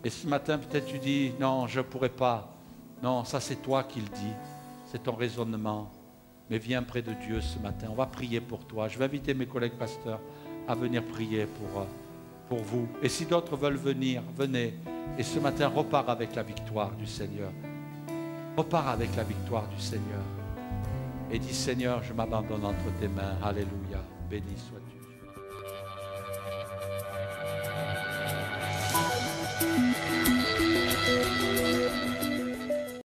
Et ce matin, peut-être tu dis, non, je ne pourrai pas. Non, ça c'est toi qui le dis. C'est ton raisonnement. Mais viens près de Dieu ce matin. On va prier pour toi. Je vais inviter mes collègues pasteurs à venir prier pour vous. Et si d'autres veulent venir, venez. Et ce matin, repars avec la victoire du Seigneur. Repars avec la victoire du Seigneur. Et dis, Seigneur, je m'abandonne entre tes mains. Alléluia. Béni sois-tu.